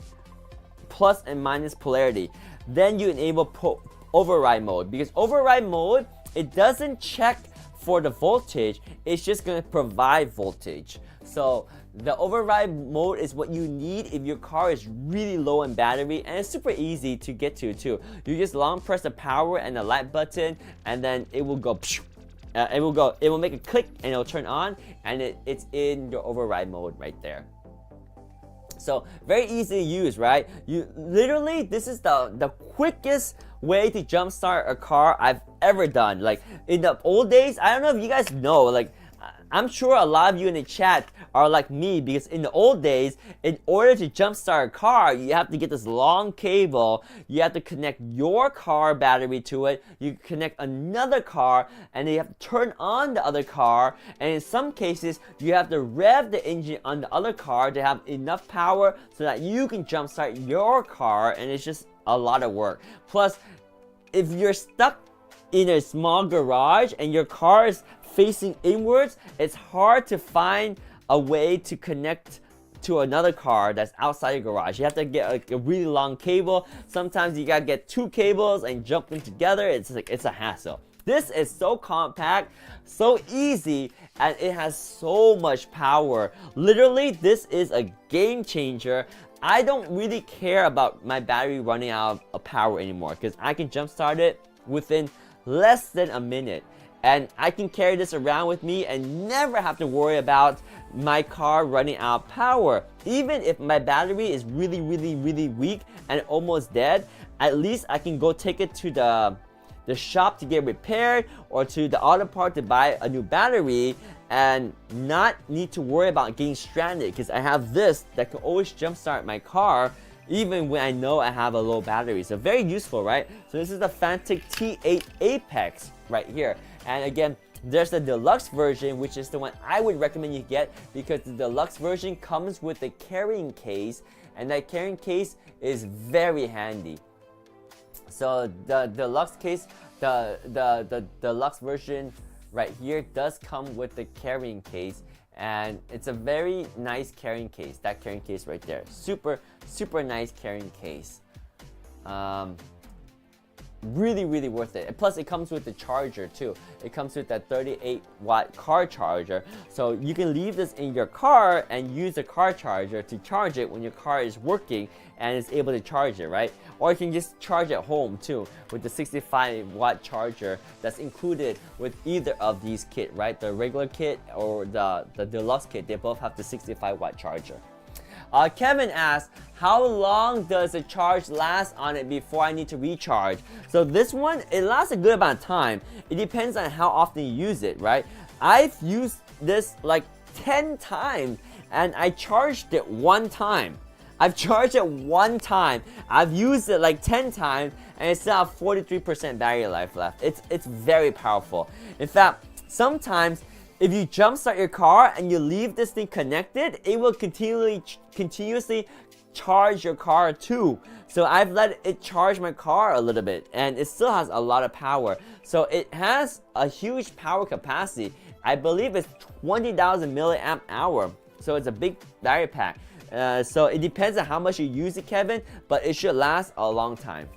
plus and minus polarity. Then you enable override mode, because override mode, it doesn't check for the voltage, it's just going to provide voltage. So the override mode is what you need if your car is really low in battery, and it's super easy to get to too. You just long press the power and the light button, and then it will go it will make a click and it'll turn on, and it's in your override mode right there. So very easy to use, right? You literally, this is the quickest way to jumpstart a car I've ever done. Like in the old days, I don't know if you guys know, like I'm sure a lot of you in the chat are like me, because in the old days, in order to jumpstart a car, you have to get this long cable, you have to connect your car battery to it, you connect another car, and then you have to turn on the other car, and in some cases, you have to rev the engine on the other car to have enough power so that you can jumpstart your car, and it's just a lot of work. Plus, if you're stuck in a small garage and your car is facing inwards, it's hard to find a way to connect to another car that's outside your garage. You have to get a really long cable. Sometimes you gotta get 2 cables and jump them together. It's a hassle. This is so compact, so easy, and it has so much power. Literally, this is a game changer. I don't really care about my battery running out of power anymore, because I can jumpstart it within less than a minute. And I can carry this around with me and never have to worry about my car running out of power. Even if my battery is really weak and almost dead, at least I can go take it to the shop to get repaired, or to the auto part to buy a new battery, and not need to worry about getting stranded, because I have this that can always jumpstart my car even when I know I have a low battery. So very useful, right? So this is the Fanatec T8 Apex right here. And again, there's the deluxe version, which is the one I would recommend you get, because the deluxe version comes with a carrying case, and that carrying case is very handy. So the deluxe case, the deluxe version right here does come with the carrying case, and it's a very nice carrying case. That carrying case right there, super nice carrying case. Really worth it. And plus, it comes with the charger too. It comes with that 38-watt car charger, so you can leave this in your car and use the car charger to charge it when your car is working and is able to charge it, right? Or you can just charge at home too with the 65-watt charger that's included with either of these kit, right? The regular kit or the deluxe kit, they both have the 65-watt charger. Kevin asked, how long does the charge last on it before I need to recharge? So this one, it lasts a good amount of time. It depends on how often you use it, right? I've used this like 10 times, and I charged it 1 time. I've charged it 1 time. I've used it like 10 times, and it still have 43% battery life left. It's very powerful. In fact, sometimes if you jumpstart your car and you leave this thing connected, it will continuously charge your car too. So I've let it charge my car a little bit, and it still has a lot of power. So it has a huge power capacity. I believe it's 20,000 milliamp hour. So it's a big battery pack. So it depends on how much you use it, Kevin, but it should last a long time.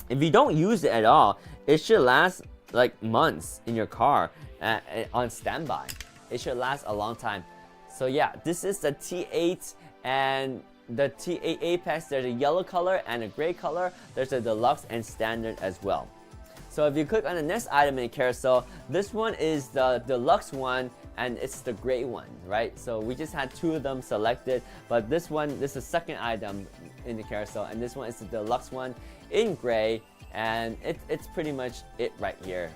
If you don't use it at all, it should last like months in your car on standby. It should last a long time. So yeah, this is the T8 and the T8 Apex. There's a yellow color and a gray color. There's a deluxe and standard as well. So if you click on the next item in the carousel, this one is the deluxe one, and it's the gray one, right? So we just had 2 of them selected, but this one, this is the second item in the carousel, and this one is the deluxe one in gray, and it's pretty much it right here.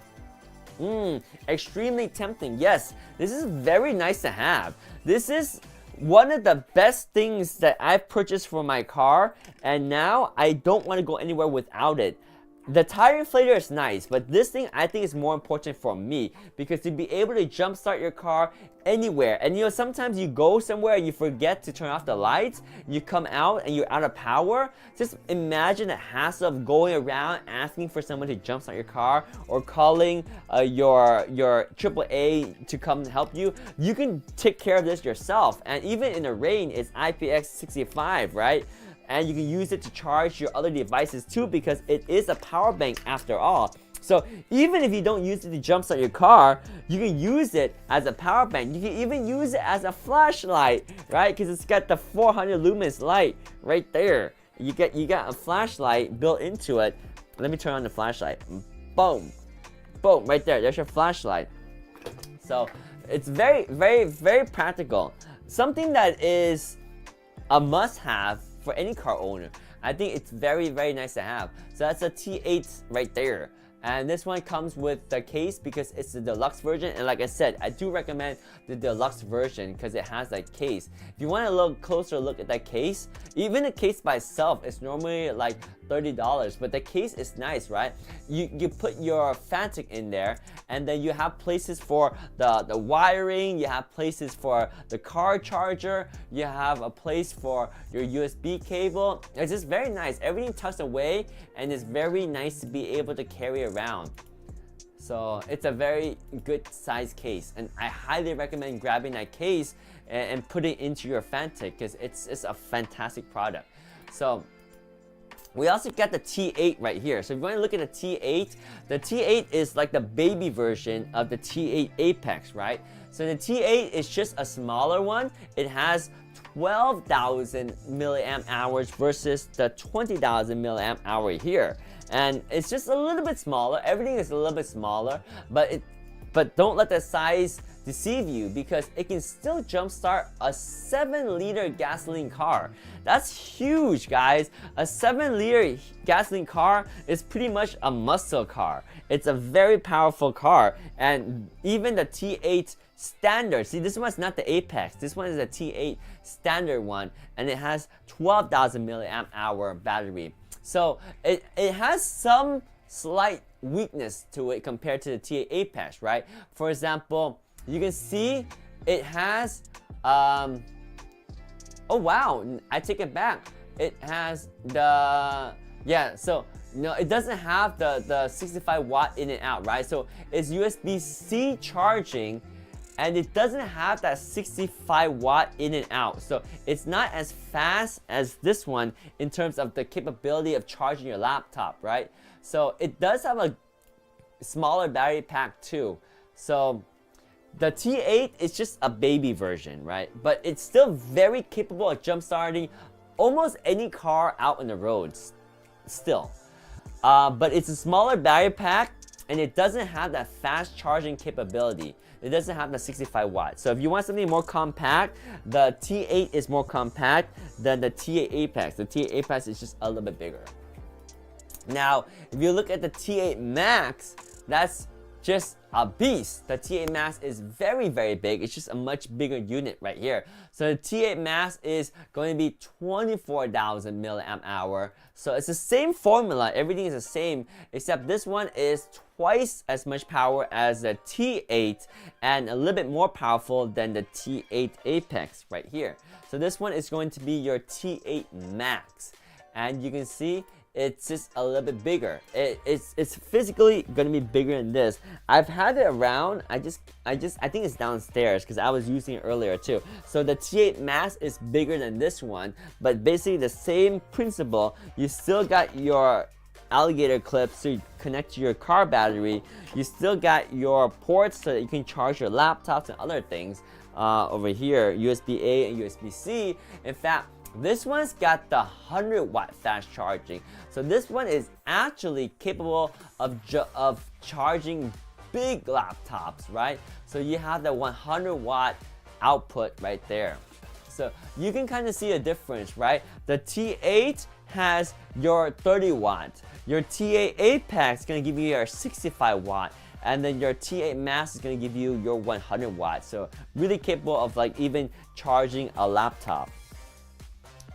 Extremely tempting. Yes, this is very nice to have. This is one of the best things that I've purchased for my car, and now I don't want to go anywhere without it. The tire inflator is nice, but this thing I think is more important for me, because to be able to jumpstart your car anywhere, and you know, sometimes you go somewhere and you forget to turn off the lights, you come out and you're out of power. Just imagine the hassle of going around asking for someone to jumpstart your car, or calling your AAA to come help you. You can take care of this yourself, and even in the rain, it's IPX65, right? and you can use it to charge your other devices too, because it is a power bank after all. So even if you don't use it to jumpstart your car, you can use it as a power bank. You can even use it as a flashlight, right? Because it's got the 400 lumens light right there. You got a flashlight built into it. Let me turn on the flashlight. Boom, boom, right there. There's your flashlight. So it's very, very, very practical. Something that is a must-have for any car owner. I think it's very, very nice to have. So that's a T8 right there. And this one comes with the case because it's the deluxe version. And like I said, I do recommend the deluxe version because it has that case. If you want a little closer look at that case, even the case by itself is normally like $30, but the case is nice, right? You put your Fantic in there, and then you have places for the wiring, you have places for the car charger, you have a place for your USB cable. It's just very nice. Everything tucks away, and it's very nice to be able to carry around. So it's a very good size case, and I highly recommend grabbing that case and putting it into your Fantic because it's a fantastic product. So we also got the T8 right here. So if you want to look at the T8 is like the baby version of the T8 Apex, right? So the T8 is just a smaller one. It has 12,000 milliamp hours versus the 20,000 milliamp hour here. And it's just a little bit smaller. Everything is a little bit smaller, but don't let the size deceive you, because it can still jumpstart a 7-liter gasoline car. That's huge, guys. A 7-liter gasoline car is pretty much a muscle car. It's a very powerful car, and even the T8 standard, see, this one's not the Apex, this one is a T8 standard one, and it has 12,000 milliamp hour battery. So it has some slight weakness to it compared to the T8 Apex, right? For example, you can see it has, oh wow, I take it back. It has the, yeah, so no, it doesn't have the 65 watt in and out, right? So it's USB-C charging, and it doesn't have that 65 watt in and out. So it's not as fast as this one in terms of the capability of charging your laptop, right? So it does have a smaller battery pack too. So the T8 is just a baby version, right? But it's still very capable of jump-starting almost any car out on the roads still. But it's a smaller battery pack, and it doesn't have that fast charging capability. It doesn't have the 65 watts. So if you want something more compact, the T8 is more compact than the T8 Apex. The T8 Apex is just a little bit bigger. Now, if you look at the T8 Max, that's just a beast. The T8 Max is very, very big. It's just a much bigger unit right here. So the T8 Max is going to be 24,000 milliamp hour. So it's the same formula. Everything is the same, except this one is twice as much power as the T8 and a little bit more powerful than the T8 Apex right here. So this one is going to be your T8 Max. And you can see it's just a little bit bigger. It's physically gonna be bigger than this. I've had it around. I think it's downstairs because I was using it earlier too. So the T8 Max is bigger than this one, but basically the same principle. You still got your alligator clips to connect to your car battery. You still got your ports so that you can charge your laptops and other things. Over here, USB-A and USB-C. In fact, this one's got the 100 watt fast charging. So this one is actually capable of charging big laptops, right? So you have the 100 watt output right there. So you can kind of see a difference, right? The T8 has your 30 watt. Your T8 Apex is gonna give you your 65 watt. And then your T8 Max is gonna give you your 100 watts. So really capable of like even charging a laptop.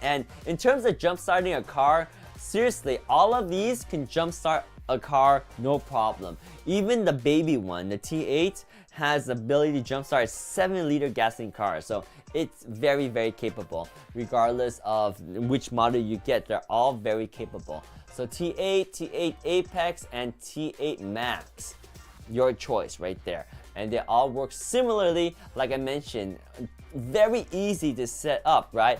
And in terms of jump starting a car, seriously, all of these can jump start a car no problem. Even the baby one, the T8, has the ability to jump start a 7-liter gasoline car. So it's very, very capable. Regardless of which model you get, they're all very capable. So T8, T8 Apex, and T8 Max. Your choice right there. and they all work similarly. Like I mentioned, very easy to set up, right?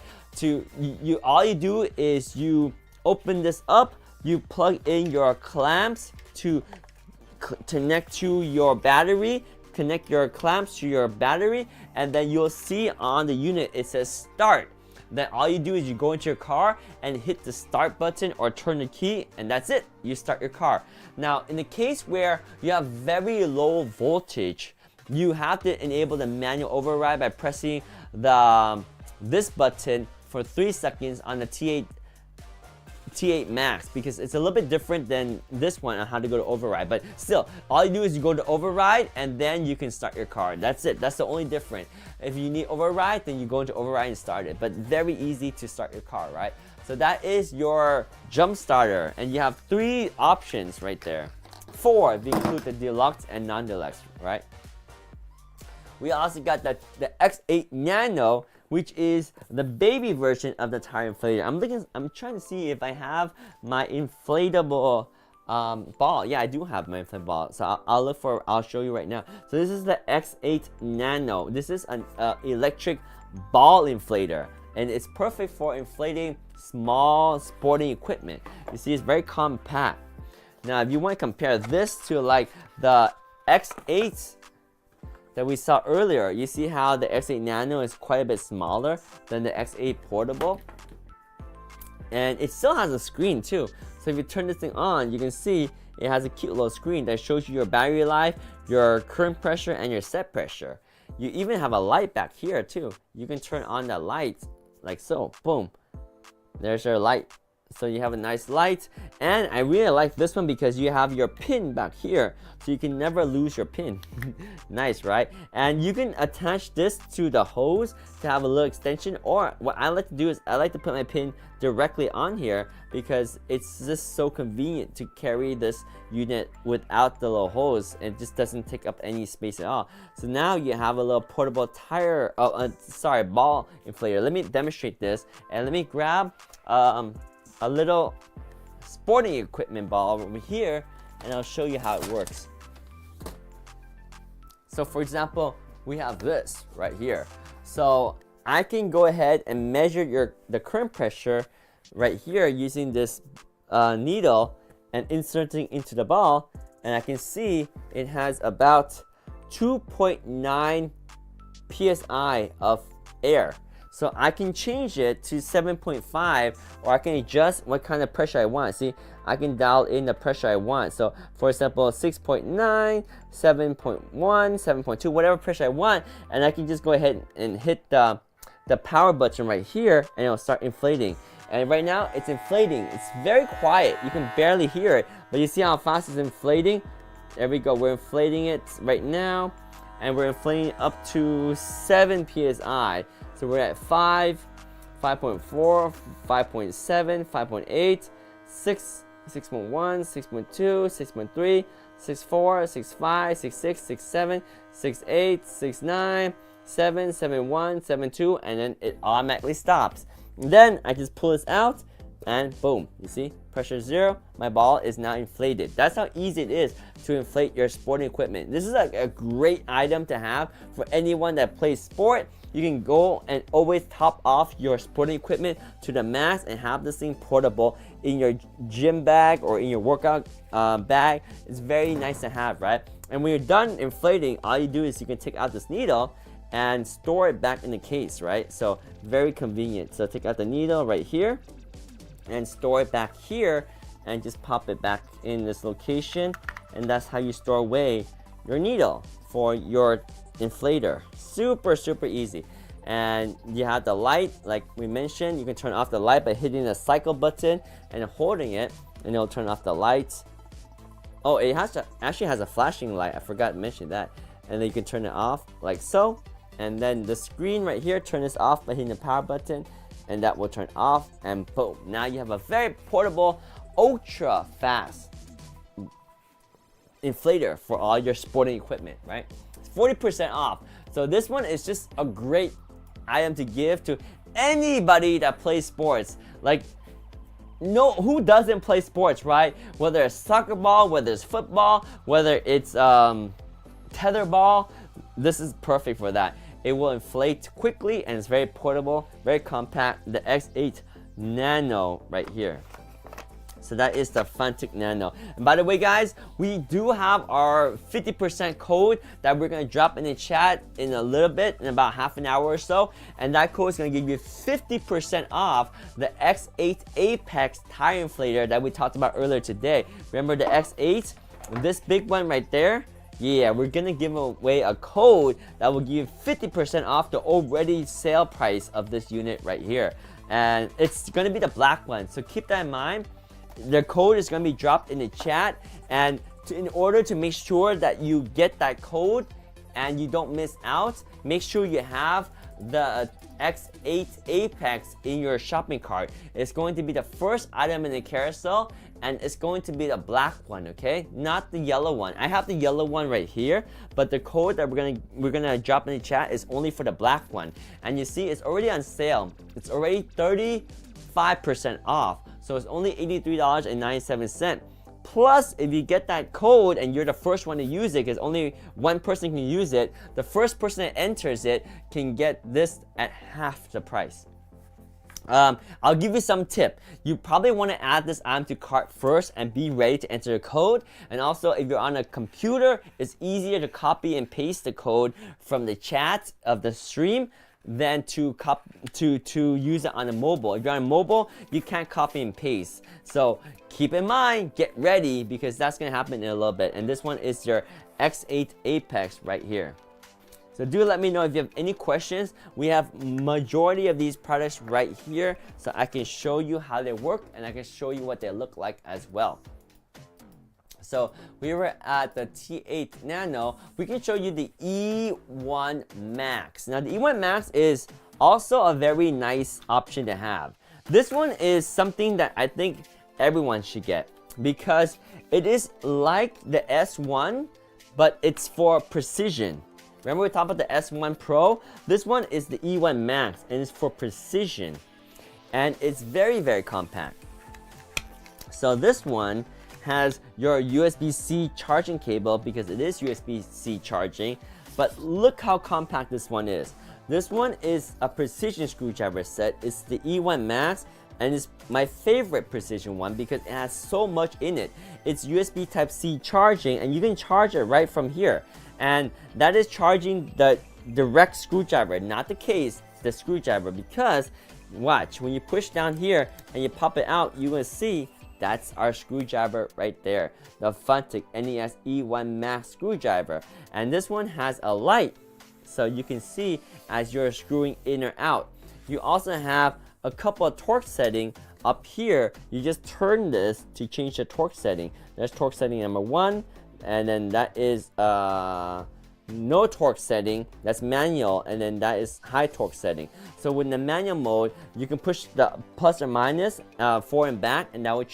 All you do is you open this up, you plug in your clamps to connect to your battery, connect your clamps to your battery, and then you'll see on the unit it says start. Then all you do is you go into your car and hit the start button or turn the key, and that's it. You start your car. Now, in the case where you have very low voltage, you have to enable the manual override by pressing this button for 3 seconds on the T8 Max, because it's a little bit different than this one on how to go to override. But still, all you do is you go to override and then you can start your car. That's it. That's the only difference. If you need override, then you go into override and start it. But very easy to start your car, right? So that is your jump starter, and you have 3 options right there. 4 if you include the deluxe and non-deluxe, right? We also got the X8 Nano, which is the baby version of the tire inflator. I'm trying to see if I have my inflatable ball. Yeah, I do have my inflatable ball. So I'll show you right now. So this is the X8 Nano. This is an electric ball inflator, and it's perfect for inflating small sporting equipment. You see, it's very compact. Now, if you want to compare this to like the X8 that we saw earlier, you see how the X8 Nano is quite a bit smaller than the X8 Portable, and it still has a screen too. So if you turn this thing on, you can see it has a cute little screen that shows you your battery life, your current pressure, and your set pressure. You even have a light back here too. You can turn on the light like so. Boom, there's your light. So you have a nice light, and I really like this one because you have your pin back here, so you can never lose your pin. Nice, right? And you can attach this to the hose to have a little extension, or what I like to do is I like to put my pin directly on here because it's just so convenient to carry this unit without the little hose, and it just doesn't take up any space at all. So now you have a little portable ball inflator. Let me demonstrate this, and let me grab a little sporting equipment ball over here, and I'll show you how it works. So for example, we have this right here. So I can go ahead and measure the current pressure right here using this needle and inserting into the ball, and I can see it has about 2.9 psi of air. So I can change it to 7.5, or I can adjust what kind of pressure I want. See, I can dial in the pressure I want. So for example, 6.9, 7.1, 7.2, whatever pressure I want, and I can just go ahead and hit the power button right here, and it'll start inflating. And right now it's inflating. It's very quiet. You can barely hear it, but you see how fast it's inflating? There we go. We're inflating it right now, and we're inflating up to 7 psi. So we're at 5, 5.4, 5.7, 5.8, 6, 6.1, 6.2, 6.3, 6.4, 6.5, 6.6, 6.7, 6.8, 6.9, 7, 7.1, 7.2, and then it automatically stops. And then I just pull this out, and boom, you see, pressure 0, my ball is now inflated. That's how easy it is to inflate your sporting equipment. This is a great item to have for anyone that plays sport. You can go and always top off your sporting equipment to the max and have this thing portable in your gym bag or in your workout bag. It's very nice to have, right? And when you're done inflating, all you do is you can take out this needle and store it back in the case, right? So very convenient. So take out the needle right here and store it back here, and just pop it back in this location, and that's how you store away your needle for your inflator. Super easy. And you have the light, like we mentioned. You can turn off the light by hitting the cycle button and holding it, and it'll turn off the lights. Oh, it actually has a flashing light. I forgot to mention that. And then you can turn it off like so, and then the screen right here, turn this off by hitting the power button, and that will turn off, and boom, now you have a very portable, ultra fast inflator for all your sporting equipment, right? It's 40% off. So this one is just a great item to give to anybody that plays sports. Like, no, who doesn't play sports, right? Whether it's soccer ball, whether it's football, whether it's tetherball, this is perfect for that. It will inflate quickly and it's very portable, very compact. The X8 Nano right here. So that is the Funtic Nano. And by the way, guys, we do have our 50% code that we're gonna drop in the chat in a little bit, in about half an hour or so. And that code is gonna give you 50% off the X8 Apex tire inflator that we talked about earlier today. Remember the X8, this big one right there? Yeah, we're gonna give away a code that will give you 50% off the already sale price of this unit right here. And it's gonna be the black one, so keep that in mind. The code is going to be dropped in the chat, and in order to make sure that you get that code and you don't miss out, make sure you have the X8 Apex in your shopping cart. It's going to be the first item in the carousel, and it's going to be the black one, okay? Not the yellow one. I have the yellow one right here, but the code that we're gonna drop in the chat is only for the black one. And you see, it's already on sale. It's already 35% off. So it's only $83.97. Plus, if you get that code and you're the first one to use it, because only one person can use it, the first person that enters it can get this at half the price. I'll give you some tip. You probably want to add this item to cart first and be ready to enter the code. And also, if you're on a computer, it's easier to copy and paste the code from the chat of the stream than to use it on a mobile. If you're on a mobile, you can't copy and paste. So keep in mind, get ready, because that's gonna happen in a little bit. And this one is your X8 Apex right here. So do let me know if you have any questions. We have majority of these products right here, so I can show you how they work and I can show you what they look like as well. So we were at the T8 Nano. We can show you the E1 Max. Now the E1 Max is also a very nice option to have. This one is something that I think everyone should get because it is like the S1, but it's for precision. Remember we talked about the S1 Pro? This one is the E1 Max and it's for precision. And it's very, very compact. So this one has your USB-C charging cable because it is USB-C charging, but look how compact this one is. This one is a precision screwdriver set. It's the E1 Max, and it's my favorite precision one because it has so much in it. It's USB Type-C charging, and you can charge it right from here. And that is charging the direct screwdriver, not the case, the screwdriver, because watch, when you push down here and you pop it out, you're gonna see that's our screwdriver right there, the Funtic NES E1 Max screwdriver. And this one has a light, so you can see as you're screwing in or out. You also have a couple of torque settings up here. You just turn this to change the torque setting. There's torque setting number 1, and then that is no torque setting, that's manual, and then that is high torque setting. So with the manual mode, you can push the plus or minus forward and back, and that will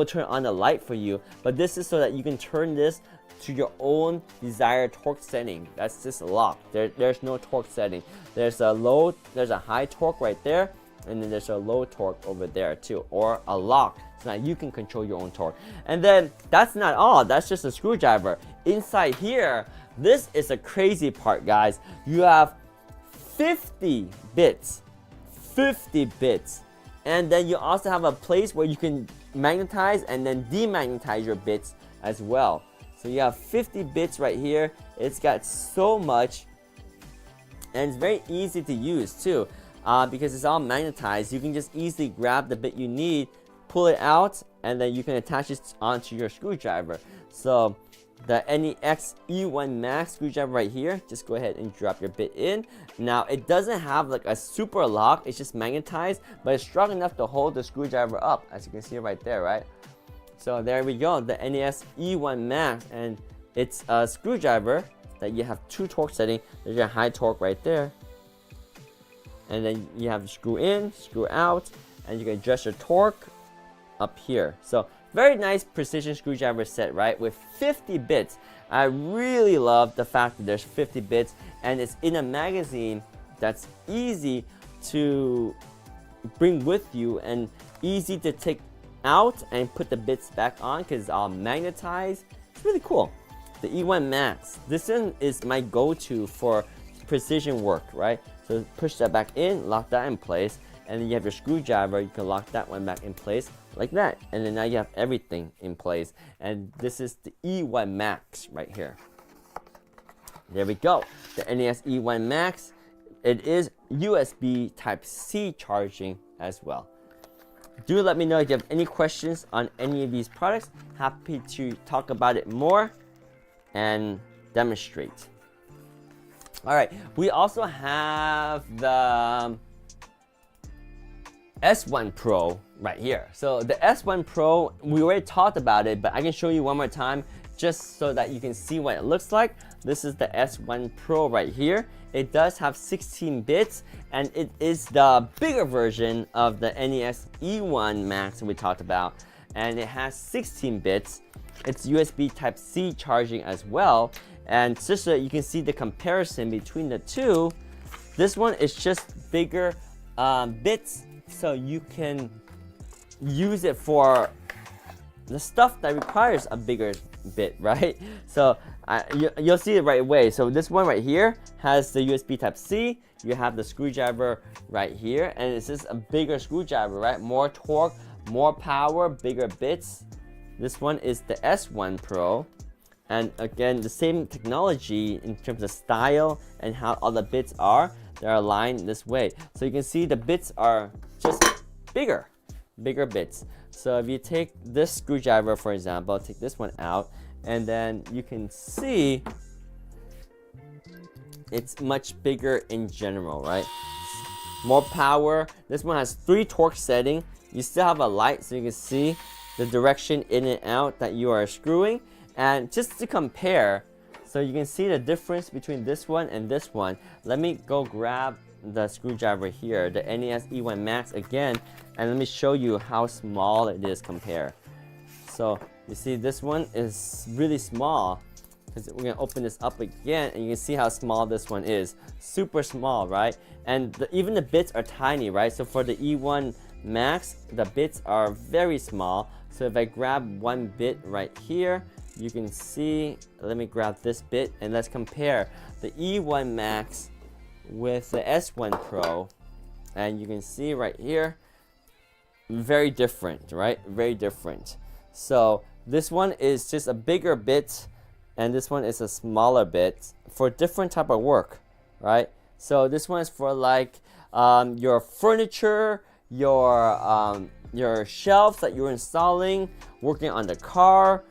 turn on the light for you. But this is so that you can turn this to your own desired torque setting. That's just locked. There's no torque setting. There's a high torque right there, and then there's a low torque over there too, or a lock. So now you can control your own torque. And then that's not all. That's just a screwdriver. Inside here, this is a crazy part, guys. You have 50 bits. 50 bits. And then you also have a place where you can magnetize and then demagnetize your bits as well. So you have 50 bits right here. It's got so much. And it's very easy to use too. Because it's all magnetized. You can just easily grab the bit you need, pull it out, and then you can attach it onto your screwdriver. So the NEX E1 Max screwdriver right here, just go ahead and drop your bit in. Now it doesn't have like a super lock, it's just magnetized, but it's strong enough to hold the screwdriver up, as you can see right there, right? So there we go, the NES E1 Max, and it's a screwdriver that you have 2 torque settings. There's your high torque right there, and then you have screw in, screw out, and you can adjust your torque up here. So very nice precision screwdriver set, right? With 50 bits. I really love the fact that there's 50 bits and it's in a magazine that's easy to bring with you and easy to take out and put the bits back on because it's all magnetized. It's really cool. the E1 Max. This one is my go-to for precision work, right? So push that back in, lock that in place, and then you have your screwdriver. You can lock that one back in place like that, and then now you have everything in place. And this is the E1 Max right here. There we go. The NES E1 Max. It is USB Type-C charging as well. Do let me know if you have any questions on any of these products. Happy to talk about it more and demonstrate. All right, we also have the S1 Pro right here. So the S1 Pro, we already talked about it, but I can show you one more time just so that you can see what it looks like. This is the S1 Pro right here. It does have 16 bits, and it is the bigger version of the NES E1 Max that we talked about, and it has 16 bits. It's USB Type-C charging as well, and just so you can see the comparison between the two, this one is just bigger bits, so you can use it for the stuff that requires a bigger bit, right? So you'll see it right away. So this one right here has the USB Type-C. You have the screwdriver right here, and it's just a bigger screwdriver, right? More torque, more power, bigger bits. This one is the S1 Pro, and again, the same technology in terms of style and how all the bits are. They're aligned this way, so you can see the bits are just bigger bits. So if you take this screwdriver, for example, take this one out, and then you can see it's much bigger in general, right? More power. This one has 3 torque setting. You still have a light, so you can see the direction in and out that you are screwing. And just to compare, so you can see the difference between this one and this one. Let me go grab the screwdriver here, the NES E1 Max again, and let me show you how small it is compared. So you see this one is really small, because we're gonna open this up again, and you can see how small this one is. Super small, right? And even the bits are tiny, right? So for the E1 Max, the bits are very small. So if I grab one bit right here, you can see, let me grab this bit, and let's compare the E1 Max with the S1 Pro, and you can see right here, very different, right? Very different. So this one is just a bigger bit, and this one is a smaller bit for different type of work, right? So this one is for like your furniture, your shelves that you're installing, working on the car,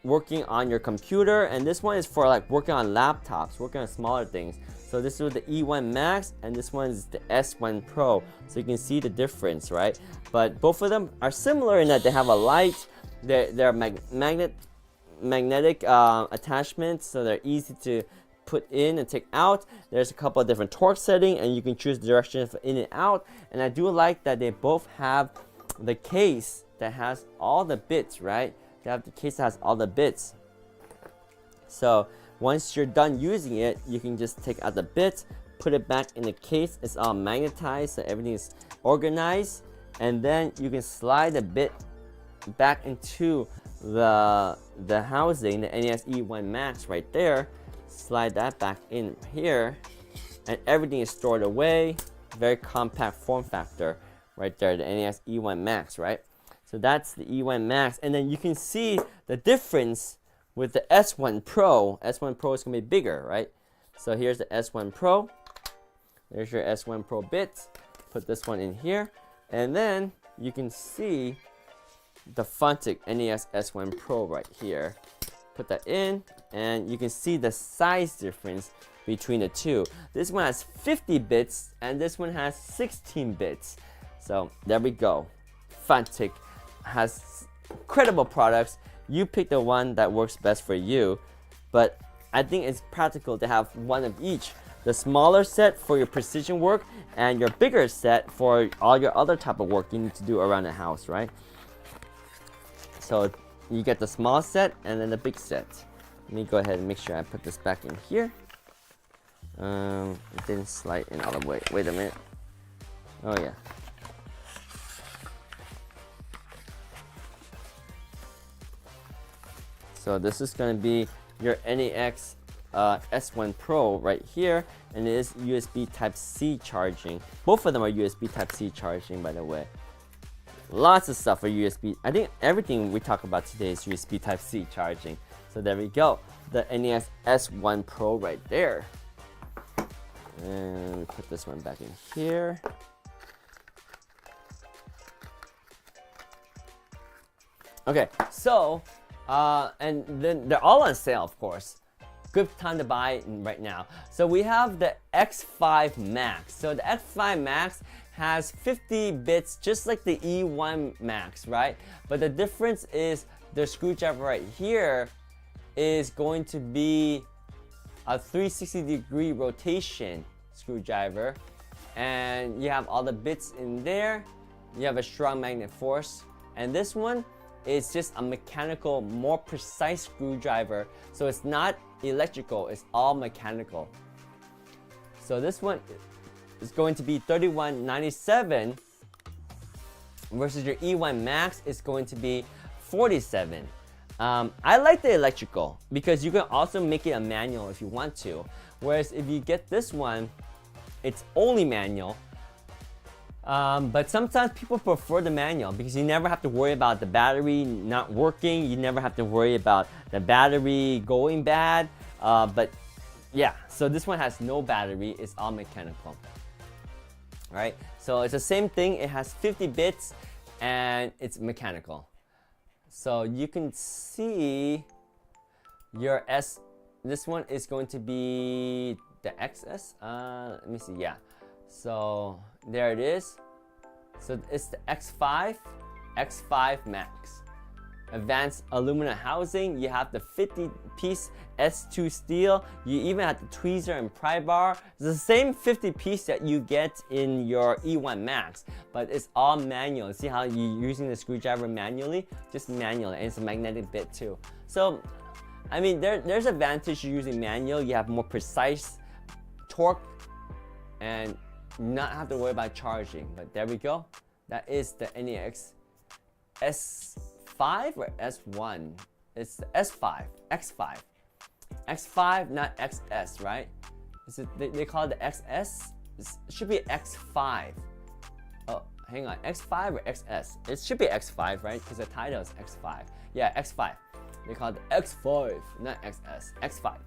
working on your computer, and this one is for like working on laptops, working on smaller things. So this is the E1 Max, and this one is the S1 Pro. So you can see the difference, right? But both of them are similar in that they have a light, they're magnetic attachments, so they're easy to put in and take out. There's a couple of different torque settings, and you can choose the direction for in and out. And I do like that they both have the case that has all the bits, right? They have the case that has all the bits. So once you're done using it, you can just take out the bits, put it back in the case. It's all magnetized, so everything is organized. And then you can slide the bit back into the housing, the NES E1 Max right there. Slide that back in here, and everything is stored away. Very compact form factor right there, the NES E1 Max, right? So that's the E1 Max, and then you can see the difference with the S1 Pro. S1 Pro is going to be bigger, right? So here's the S1 Pro. There's your S1 Pro bits. Put this one in here, and then you can see the Funtic NES S1 Pro right here. Put that in, and you can see the size difference between the two. This one has 50 bits, and this one has 16 bits. So there we go. Funtic has incredible products. You pick the one that works best for you, but I think it's practical to have one of each. The smaller set for your precision work, and your bigger set for all your other type of work you need to do around the house, right? So you get the small set and then the big set. Let me go ahead and make sure I put this back in here. It didn't slide in all the way. Wait a minute. Oh yeah. So this is going to be your NAX S1 Pro right here, and it is USB Type-C charging. Both of them are USB Type-C charging, by the way. Lots of stuff for USB. I think everything we talk about today is USB Type-C charging. So there we go. The NAX S1 Pro right there. And we put this one back in here. Okay, so, and then they're all on sale, of course. Good time to buy right now. So we have the X5 Max. So the X5 Max has 50 bits, just like the E1 Max, right? But the difference is the screwdriver right here is going to be a 360-degree rotation screwdriver. And you have all the bits in there. You have a strong magnet force. And this one is just a mechanical, more precise screwdriver. So it's not electrical, it's all mechanical. So this one is going to be $31.97 versus your E1 Max is going to be $47. I like the electrical because you can also make it a manual if you want to. Whereas if you get this one, it's only manual. But sometimes people prefer the manual because you never have to worry about the battery not working. You never have to worry about the battery going bad. But yeah, so this one has no battery. It's all mechanical. All right, so it's the same thing. It has 50 bits and it's mechanical. So you can see your this one is going to be the XS. Let me see, yeah. So there it is. So it's the X5 Max. Advanced aluminum housing. You have the 50-piece S2 steel. You even have the tweezer and pry bar. It's the same 50-piece that you get in your E1 Max, but it's all manual. See how you're using the screwdriver manually? Just manually, and it's a magnetic bit too. So, I mean, there's advantage to using manual. You have more precise torque and not have to worry about charging. But there we go. That is the NAX S5 or S1. It's the S5, X5. X5, not XS, right? Is it, they call it the XS? It should be X5. Oh, hang on, X5 or XS? It should be X5, right? Because the title is X5. Yeah, X5. They call it the X5, not XS. X5.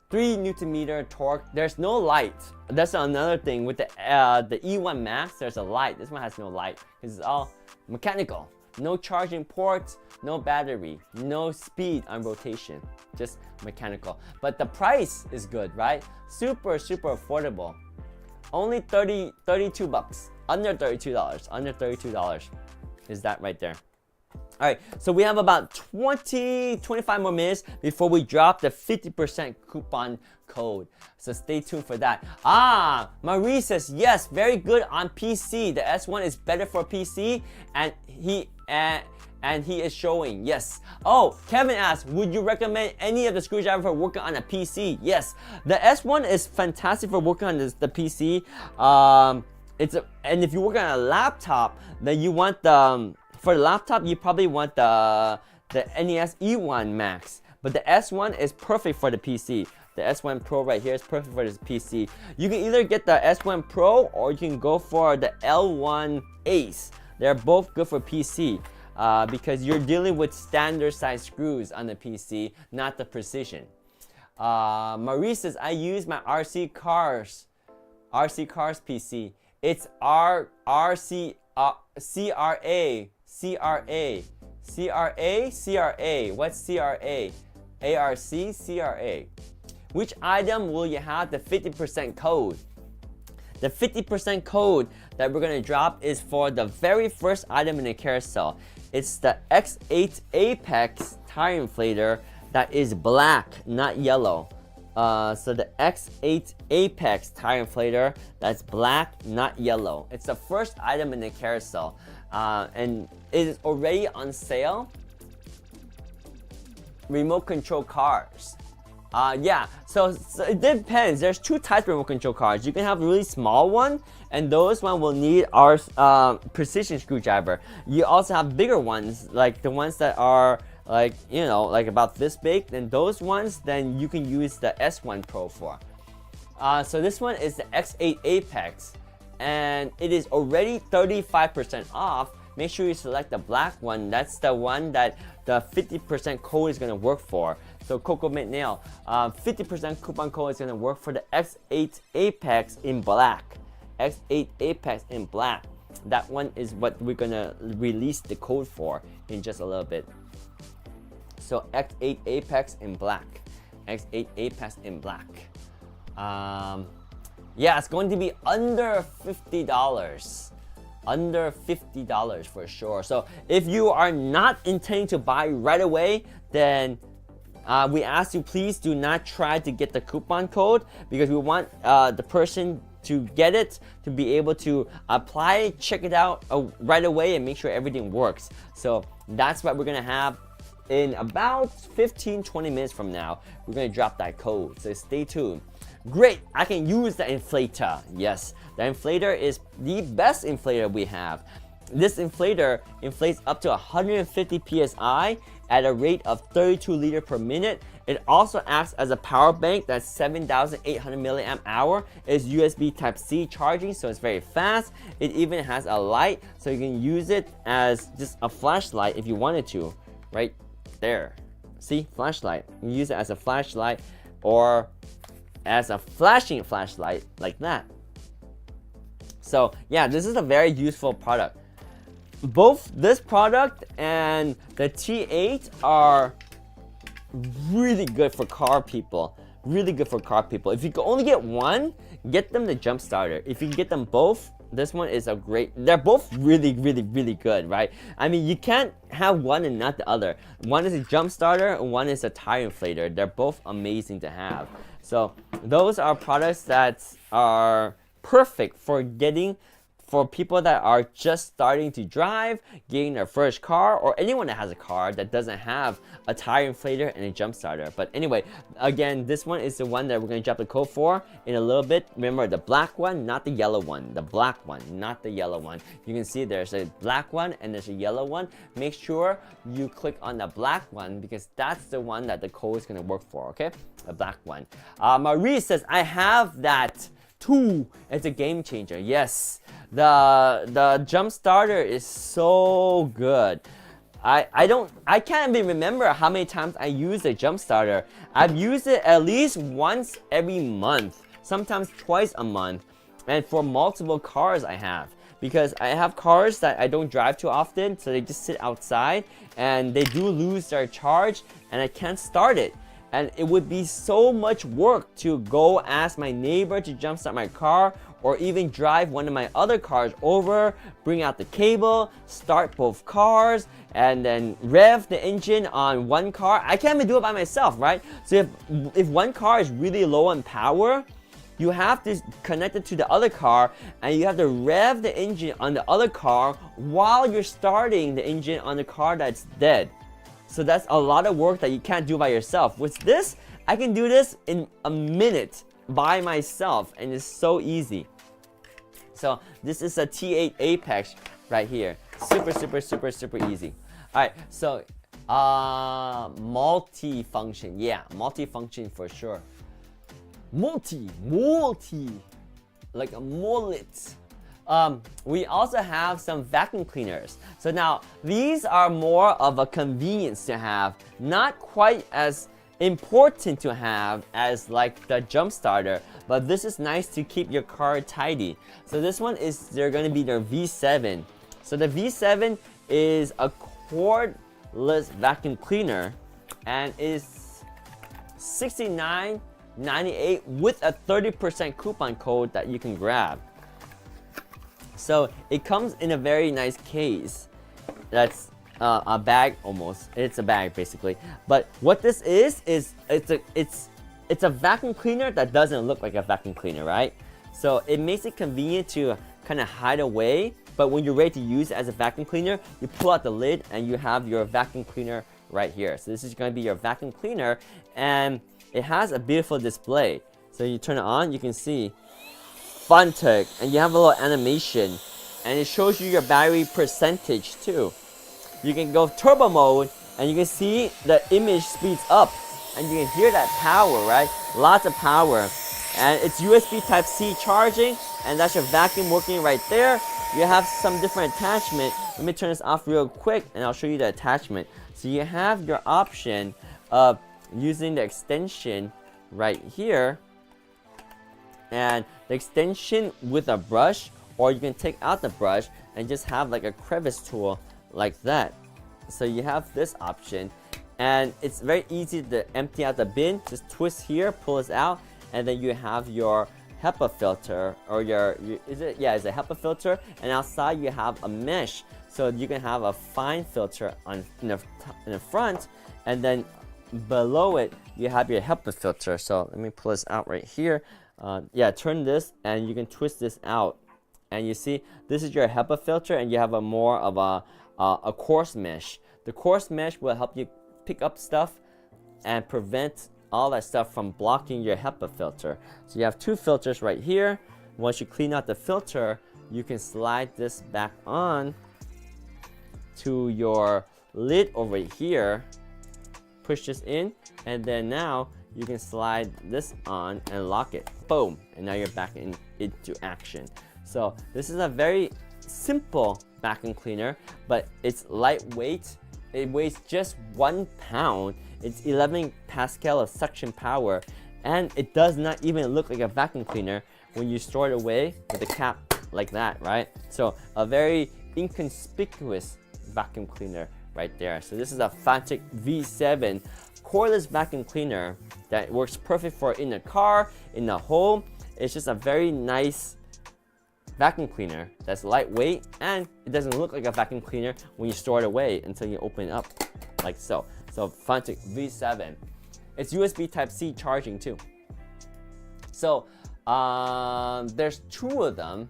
3 Newton meter torque. There's no light. That's another thing with the E1 Max. There's a light. This one has no light because it's all mechanical. No charging ports, no battery, no speed on rotation, just mechanical. But the price is good, right? Super affordable. Only 32 bucks. Under $32. Under $32 is that right there. All right, so we have about 25 more minutes before we drop the 50% coupon code. So stay tuned for that. Marie says, yes, very good on PC. The S1 is better for PC, and he is showing, yes. Oh, Kevin asked, would you recommend any of the screwdriver for working on a PC? Yes, the S1 is fantastic for working on the PC. And if you're working on a laptop, then you want the for the laptop, you probably want the NAX E1 Max, but the S1 is perfect for the PC. The S1 Pro right here is perfect for this PC. You can either get the S1 Pro or you can go for the L1 Ace. They're both good for PC because you're dealing with standard size screws on the PC, not the precision. Marie says, I use my RC Cars PC. It's CRA. What's CRA? ARC, CRA. Which item will you have the 50% code? The 50% code that we're gonna drop is for the very first item in the carousel. It's the X8 Apex tire inflator that is black, not yellow. So the X8 Apex tire inflator that's black, not yellow. It's the first item in the carousel. And it is already on sale. Remote control cars. Yeah, so it depends. There's 2 types of remote control cars. You can have a really small one, and those one will need our precision screwdriver. You also have bigger ones, like the ones that are like, you know, like about this big, then those ones, then you can use the S1 Pro for. So this one is the X8 Apex, and it is already 35% off. Make sure you select the black one. That's the one that the 50% code is going to work for. So Coco Mint Nail, 50% coupon code is going to work for the X8 Apex in black. X8 Apex in black. That one is what we're going to release the code for in just a little bit. So X8 Apex in black. X8 Apex in black. Yeah, it's going to be under $50. Under $50 for sure. So if you are not intending to buy right away, then we ask you, please do not try to get the coupon code, because we want the person to get it, to be able to apply it, check it out right away, and make sure everything works. So that's what we're gonna have in about 15-20 minutes from now. We're gonna drop that code, so stay tuned. Great, I can use the inflator. Yes, the inflator is the best inflator we have. This inflator inflates up to 150 psi at a rate of 32 liters per minute. It also acts as a power bank that's 7,800 milliamp hour. It's USB Type-C charging, so it's very fast. It even has a light, so you can use it as just a flashlight if you wanted to. Right there. See, flashlight. You can use it as a flashlight or as a flashing flashlight like that. So yeah, this is a very useful product. Both this product and the T8 are really good for car people. Really good for car people. If you can only get one, get them the jump starter. If you can get them both, this one is a great, they're both really good, right? I mean, you can't have one and not the other. One is a jump starter and one is a tire inflator. They're both amazing to have. So those are products that are perfect for people that are just starting to drive, getting their first car, or anyone that has a car that doesn't have a tire inflator and a jump starter. But anyway, again, this one is the one that we're going to drop the code for in a little bit. Remember, the black one, not the yellow one. The black one, not the yellow one. You can see there's a black one and there's a yellow one. Make sure you click on the black one, because that's the one that the code is going to work for, okay? The black one. Marie says, I have that too. It's a game changer. Yes, the jump starter is so good. I can't even remember how many times I use the jump starter. I've used it at least once every month, sometimes twice a month, and for multiple cars I have. Because I have cars that I don't drive too often, so they just sit outside and they do lose their charge and I can't start it. And it would be so much work to go ask my neighbor to jumpstart my car, or even drive one of my other cars over, bring out the cable, start both cars, and then rev the engine on one car. I can't even do it by myself, right? So if one car is really low on power, you have to connect it to the other car, and you have to rev the engine on the other car while you're starting the engine on the car that's dead. So that's a lot of work that you can't do by yourself. With this, I can do this in a minute by myself, and it's so easy. So this is a T8 Apex right here. Super easy. All right, so multi-function. Yeah, multi-function for sure. Multi, like a mullet. We also have some vacuum cleaners. So now these are more of a convenience to have, not quite as important to have as like the jump starter, but this is nice to keep your car tidy. So this one is, they're going to be their V7. So the V7 is a cordless vacuum cleaner and is $69.98 with a 30% coupon code that you can grab. So it comes in a very nice case. That's a bag almost. It's a bag basically. But what this is it's a vacuum cleaner that doesn't look like a vacuum cleaner, right? So it makes it convenient to kind of hide away. But when you're ready to use it as a vacuum cleaner, you pull out the lid and you have your vacuum cleaner right here. So this is going to be your vacuum cleaner, and it has a beautiful display. So you turn it on, you can see FunTech, and you have a little animation, and it shows you your battery percentage too. You can go turbo mode and you can see the image speeds up, and you can hear that power, right? Lots of power. And it's USB Type-C charging, and that's your vacuum working right there. You have some different attachment. Let me turn this off real quick, and I'll show you the attachment. So you have your option of using the extension right here, and the extension with a brush, or you can take out the brush and just have like a crevice tool like that. So you have this option, and it's very easy to empty out the bin. Just twist here, pull this out, and then you have your HEPA filter, or it's a HEPA filter, and outside you have a mesh, so you can have a fine filter in the front, and then below it you have your HEPA filter. So let me pull this out right here. Turn this, and you can twist this out, and you see this is your HEPA filter, and you have a more of a coarse mesh. The coarse mesh will help you pick up stuff and prevent all that stuff from blocking your HEPA filter. So you have two filters right here. Once you clean out the filter, you can slide this back on to your lid over here, push this in, and then now you can slide this on and lock it. Boom, and now you're back into action. So this is a very simple vacuum cleaner, but it's lightweight. It weighs just 1 pound. It's 11 pascal of suction power, and it does not even look like a vacuum cleaner when you store it away with a cap like that, right? So a very inconspicuous vacuum cleaner right there. So this is a Fantic V7 cordless vacuum cleaner that works perfect for in the car, in the home. It's just a very nice vacuum cleaner that's lightweight, and it doesn't look like a vacuum cleaner when you store it away until you open it up like so. So Fantic V7. It's USB Type-C charging too. So there's two of them.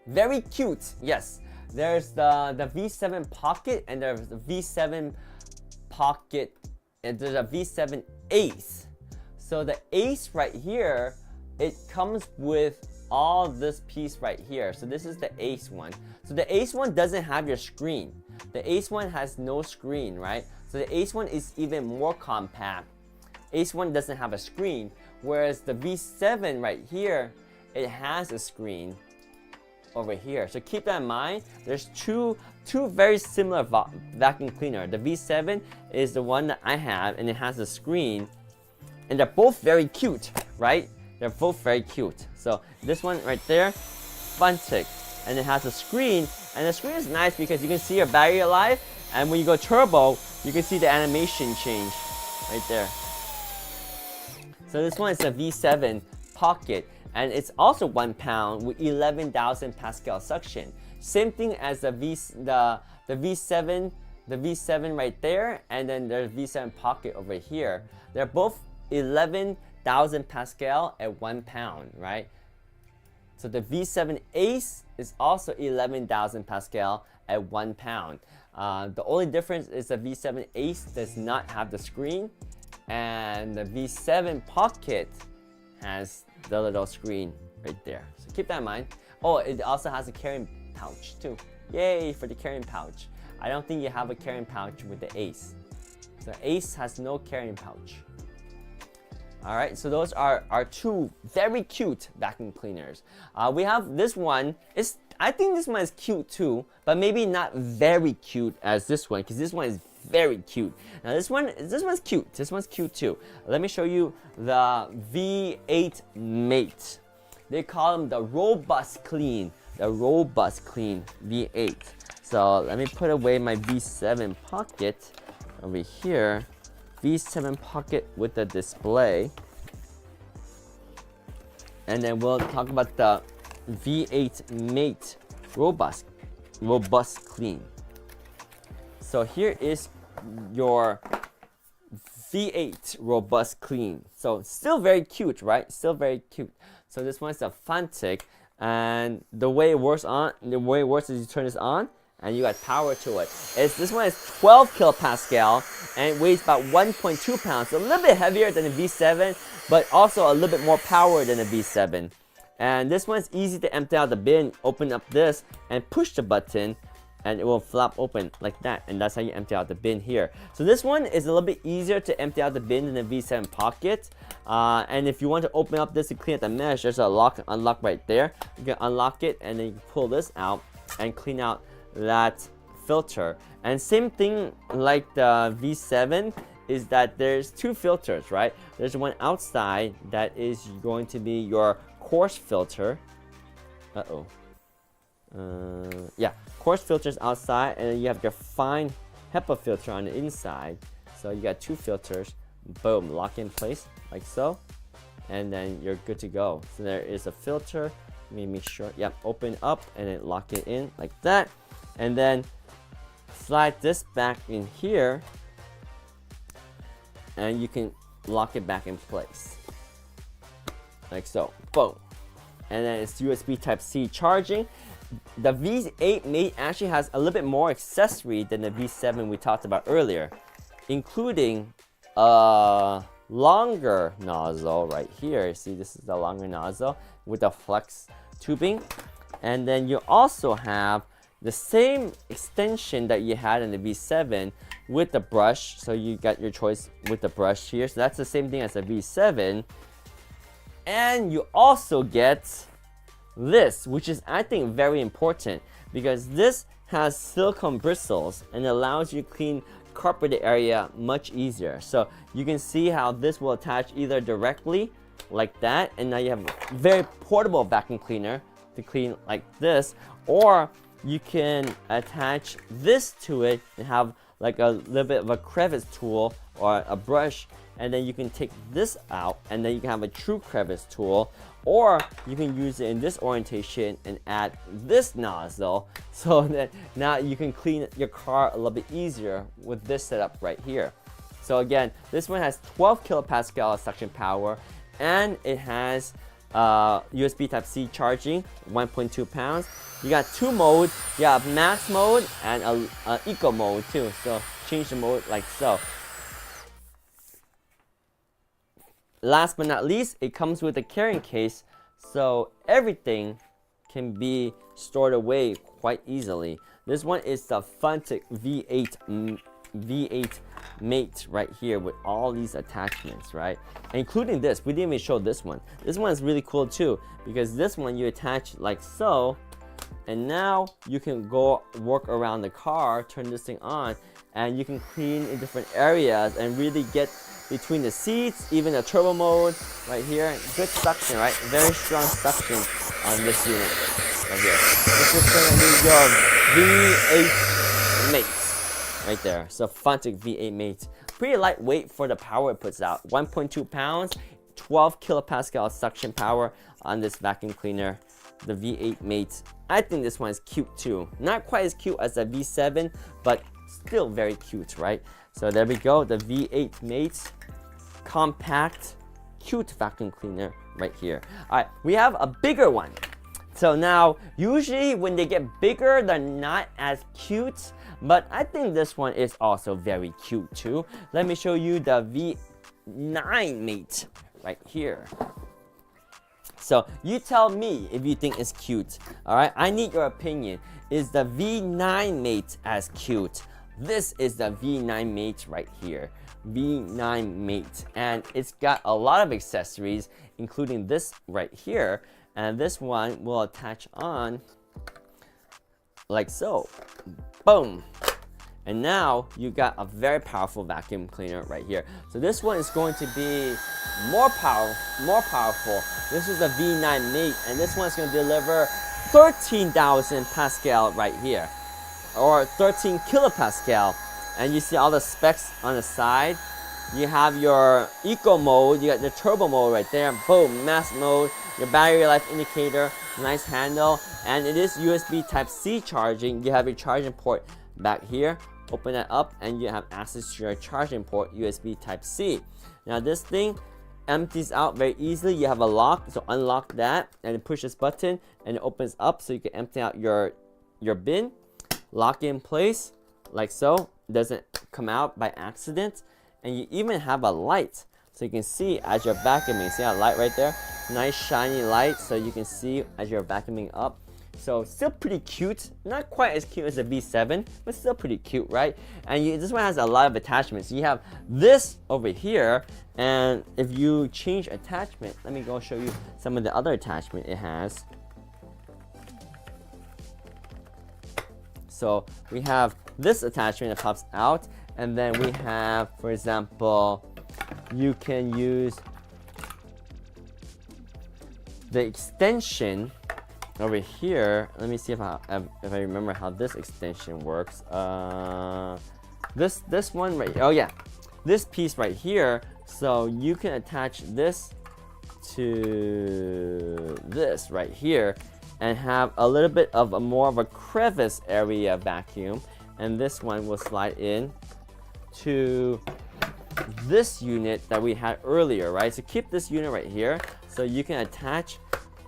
Very cute. Yes. There's the V7 Pocket, and there's the V7 Pocket, and there's a V7 Ace. So the Ace right here, it comes with all this piece right here. So this is the Ace one. So the Ace one doesn't have your screen. The Ace one has no screen, right? So the Ace one is even more compact. Ace one doesn't have a screen, whereas the V7 right here, it has a screen over here. So keep that in mind. There's two very similar vacuum cleaner. The V7 is the one that I have, and it has a screen, and they're both very cute, right? They're both very cute. So this one right there, Fantic, and it has a screen, and the screen is nice because you can see your battery life, and when you go turbo, you can see the animation change right there. So this one is a V7 Pocket, and it's also 1 pound with 11,000 pascal suction. Same thing as the V7 right there, and then there's V7 Pocket over here. They're both 11,000 pascal at 1 pound, right? So the V7 Ace is also 11,000 pascal at 1 pound. The only difference is the V7 Ace does not have the screen, and the V7 Pocket has the little screen right there. So keep that in mind. Oh, it also has a carrying pouch too. Yay for the carrying pouch. I don't think you have a carrying pouch with the Ace. So Ace has no carrying pouch. Alright, so those are our two very cute vacuum cleaners. We have this one. I think this one is cute too, but maybe not very cute as this one, because this one is very cute. Now this one's cute. This one's cute too. Let me show you the V8 Mate. They call them the Robust Clean. The Robust Clean V8. So let me put away my V7 Pocket over here. V7 Pocket with the display, and then we'll talk about the V8 Mate Robust Clean. So here is your V8 Robust Clean. So still very cute, right? Still very cute. So this one's a Fantic, and the way it works is you turn this on, and you got power to it. This one is 12 kilopascal, and it weighs about 1.2 pounds. So a little bit heavier than the V7, but also a little bit more power than the V7. And this one's easy to empty out the bin. Open up this and push the button, and it will flap open like that, and that's how you empty out the bin here. So this one is a little bit easier to empty out the bin than the V7 Pocket. And if you want to open up this to clean out the mesh, there's a lock and unlock right there. You can unlock it and then you can pull this out and clean out that filter. And same thing like the V7 is that there's two filters, right? There's one outside that is going to be your coarse filter. Yeah, coarse filters outside, and then you have your fine HEPA filter on the inside. So you got two filters. Boom, lock in place like so, and then you're good to go. So there is a filter. Let me make sure. Yep, open up and then lock it in like that, and then slide this back in here, and you can lock it back in place like so. Boom. And then it's USB Type-C charging. The V8 Mate actually has a little bit more accessory than the V7 we talked about earlier, including a longer nozzle right here. See, this is the longer nozzle with the flex tubing. And then you also have the same extension that you had in the V7 with the brush. So you got your choice with the brush here. So that's the same thing as the V7. And you also get this, which is, I think, very important, because this has silicone bristles and allows you to clean carpeted area much easier. So you can see how this will attach either directly like that, and now you have a very portable vacuum cleaner to clean like this, or you can attach this to it and have like a little bit of a crevice tool or a brush, and then you can take this out and then you can have a true crevice tool, or you can use it in this orientation and add this nozzle so that now you can clean your car a little bit easier with this setup right here. So again, this one has 12 kilopascal suction power, and it has USB Type-C charging, 1.2 pounds. You got two modes. You have max mode and a eco mode too. So change the mode like so. Last but not least, it comes with a carrying case, so everything can be stored away quite easily. This one is the Funtic V8 Mate right here with all these attachments, right? Including this. We didn't even show this one. This one is really cool too, because this one you attach like so, and now you can go work around the car, turn this thing on, and you can clean in different areas and really get between the seats, even the turbo mode right here. Good suction, right? Very strong suction on this unit right here. This is gonna be your V8 Mate right there. So Funtic V8 Mate. Pretty lightweight for the power it puts out. 1.2 pounds, 12 kilopascal suction power on this vacuum cleaner, the V8 Mate. I think this one is cute too. Not quite as cute as the V7, but still very cute, right? So there we go, the V8 Mate compact cute vacuum cleaner right here. All right, we have a bigger one. So now usually when they get bigger, they're not as cute, but I think this one is also very cute too. Let me show you the V9 Mate right here. So you tell me if you think it's cute. All right, I need your opinion. Is the V9 Mate as cute? This is the V9 Mate right here. V9 Mate, and it's got a lot of accessories, including this right here, and this one will attach on like so. Boom. And now you got a very powerful vacuum cleaner right here. So this one is going to be more powerful. This is the V9 Mate, and this one is going to deliver 13,000 pascal right here, or 13 kilopascal. And you see all the specs on the side. You have your eco mode, you got the turbo mode right there, boom, mass mode, your battery life indicator, nice handle, and it is USB Type-C charging. You have your charging port back here. Open that up and you have access to your charging port, USB Type-C. Now this thing empties out very easily. You have a lock, so unlock that and then push this button and it opens up so you can empty out your bin. Lock it in place like so. Doesn't come out by accident. And you even have a light so you can see as you're vacuuming. See that light right there? Nice shiny light so you can see as you're vacuuming up. So still pretty cute, not quite as cute as a V7, but still pretty cute, right? And this one has a lot of attachments. You have this over here, and if you change attachment, let me go show you some of the other attachment it has. So we have this attachment that pops out, and then we have, for example, you can use the extension over here. Let me see if I remember how this extension works. This one right. Oh yeah, this piece right here. So you can attach this to this right here, and have a little bit of a more of a crevice area vacuum, and this one will slide in to this unit that we had earlier, right? So keep this unit right here, so you can attach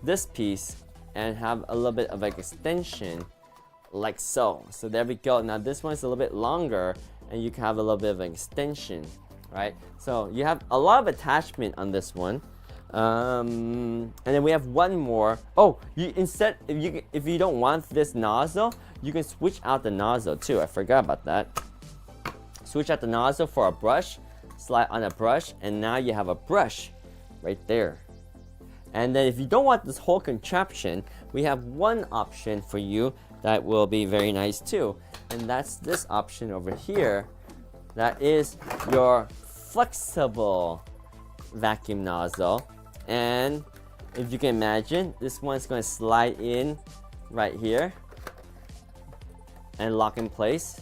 this piece and have a little bit of like extension like so. So there we go. Now this one's a little bit longer, and you can have a little bit of an extension, right? So you have a lot of attachment on this one. And then we have one more. Oh, if you don't want this nozzle, you can switch out the nozzle too. I forgot about that. Switch out the nozzle for a brush, slide on a brush, and now you have a brush right there. And then if you don't want this whole contraption, we have one option for you that will be very nice too, and that's this option over here. That is your flexible vacuum nozzle. And if you can imagine, this one's going to slide in right here and lock in place.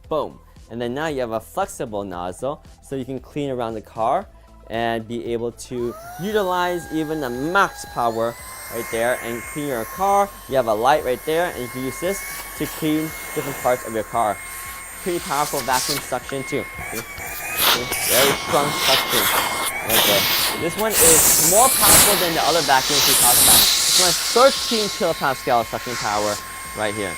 Boom. And then now you have a flexible nozzle, so you can clean around the car and be able to utilize even the max power right there and clean your car. You have a light right there, and you can use this to clean different parts of your car. Pretty powerful vacuum suction too. Very strong suction. Okay. This one is more powerful than the other vacuums we talked about. This one has 13 kilopascal suction power right here.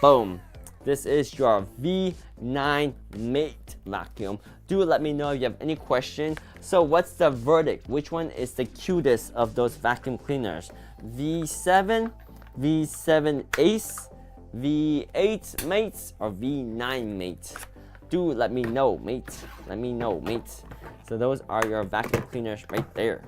Boom. This is your V9 Mate vacuum. Do let me know if you have any question. So what's the verdict? Which one is the cutest of those vacuum cleaners? V7, V7 Ace, V8 Mate, or V9 Mate? Do let me know, mate. Let me know, mate. So those are your vacuum cleaners right there.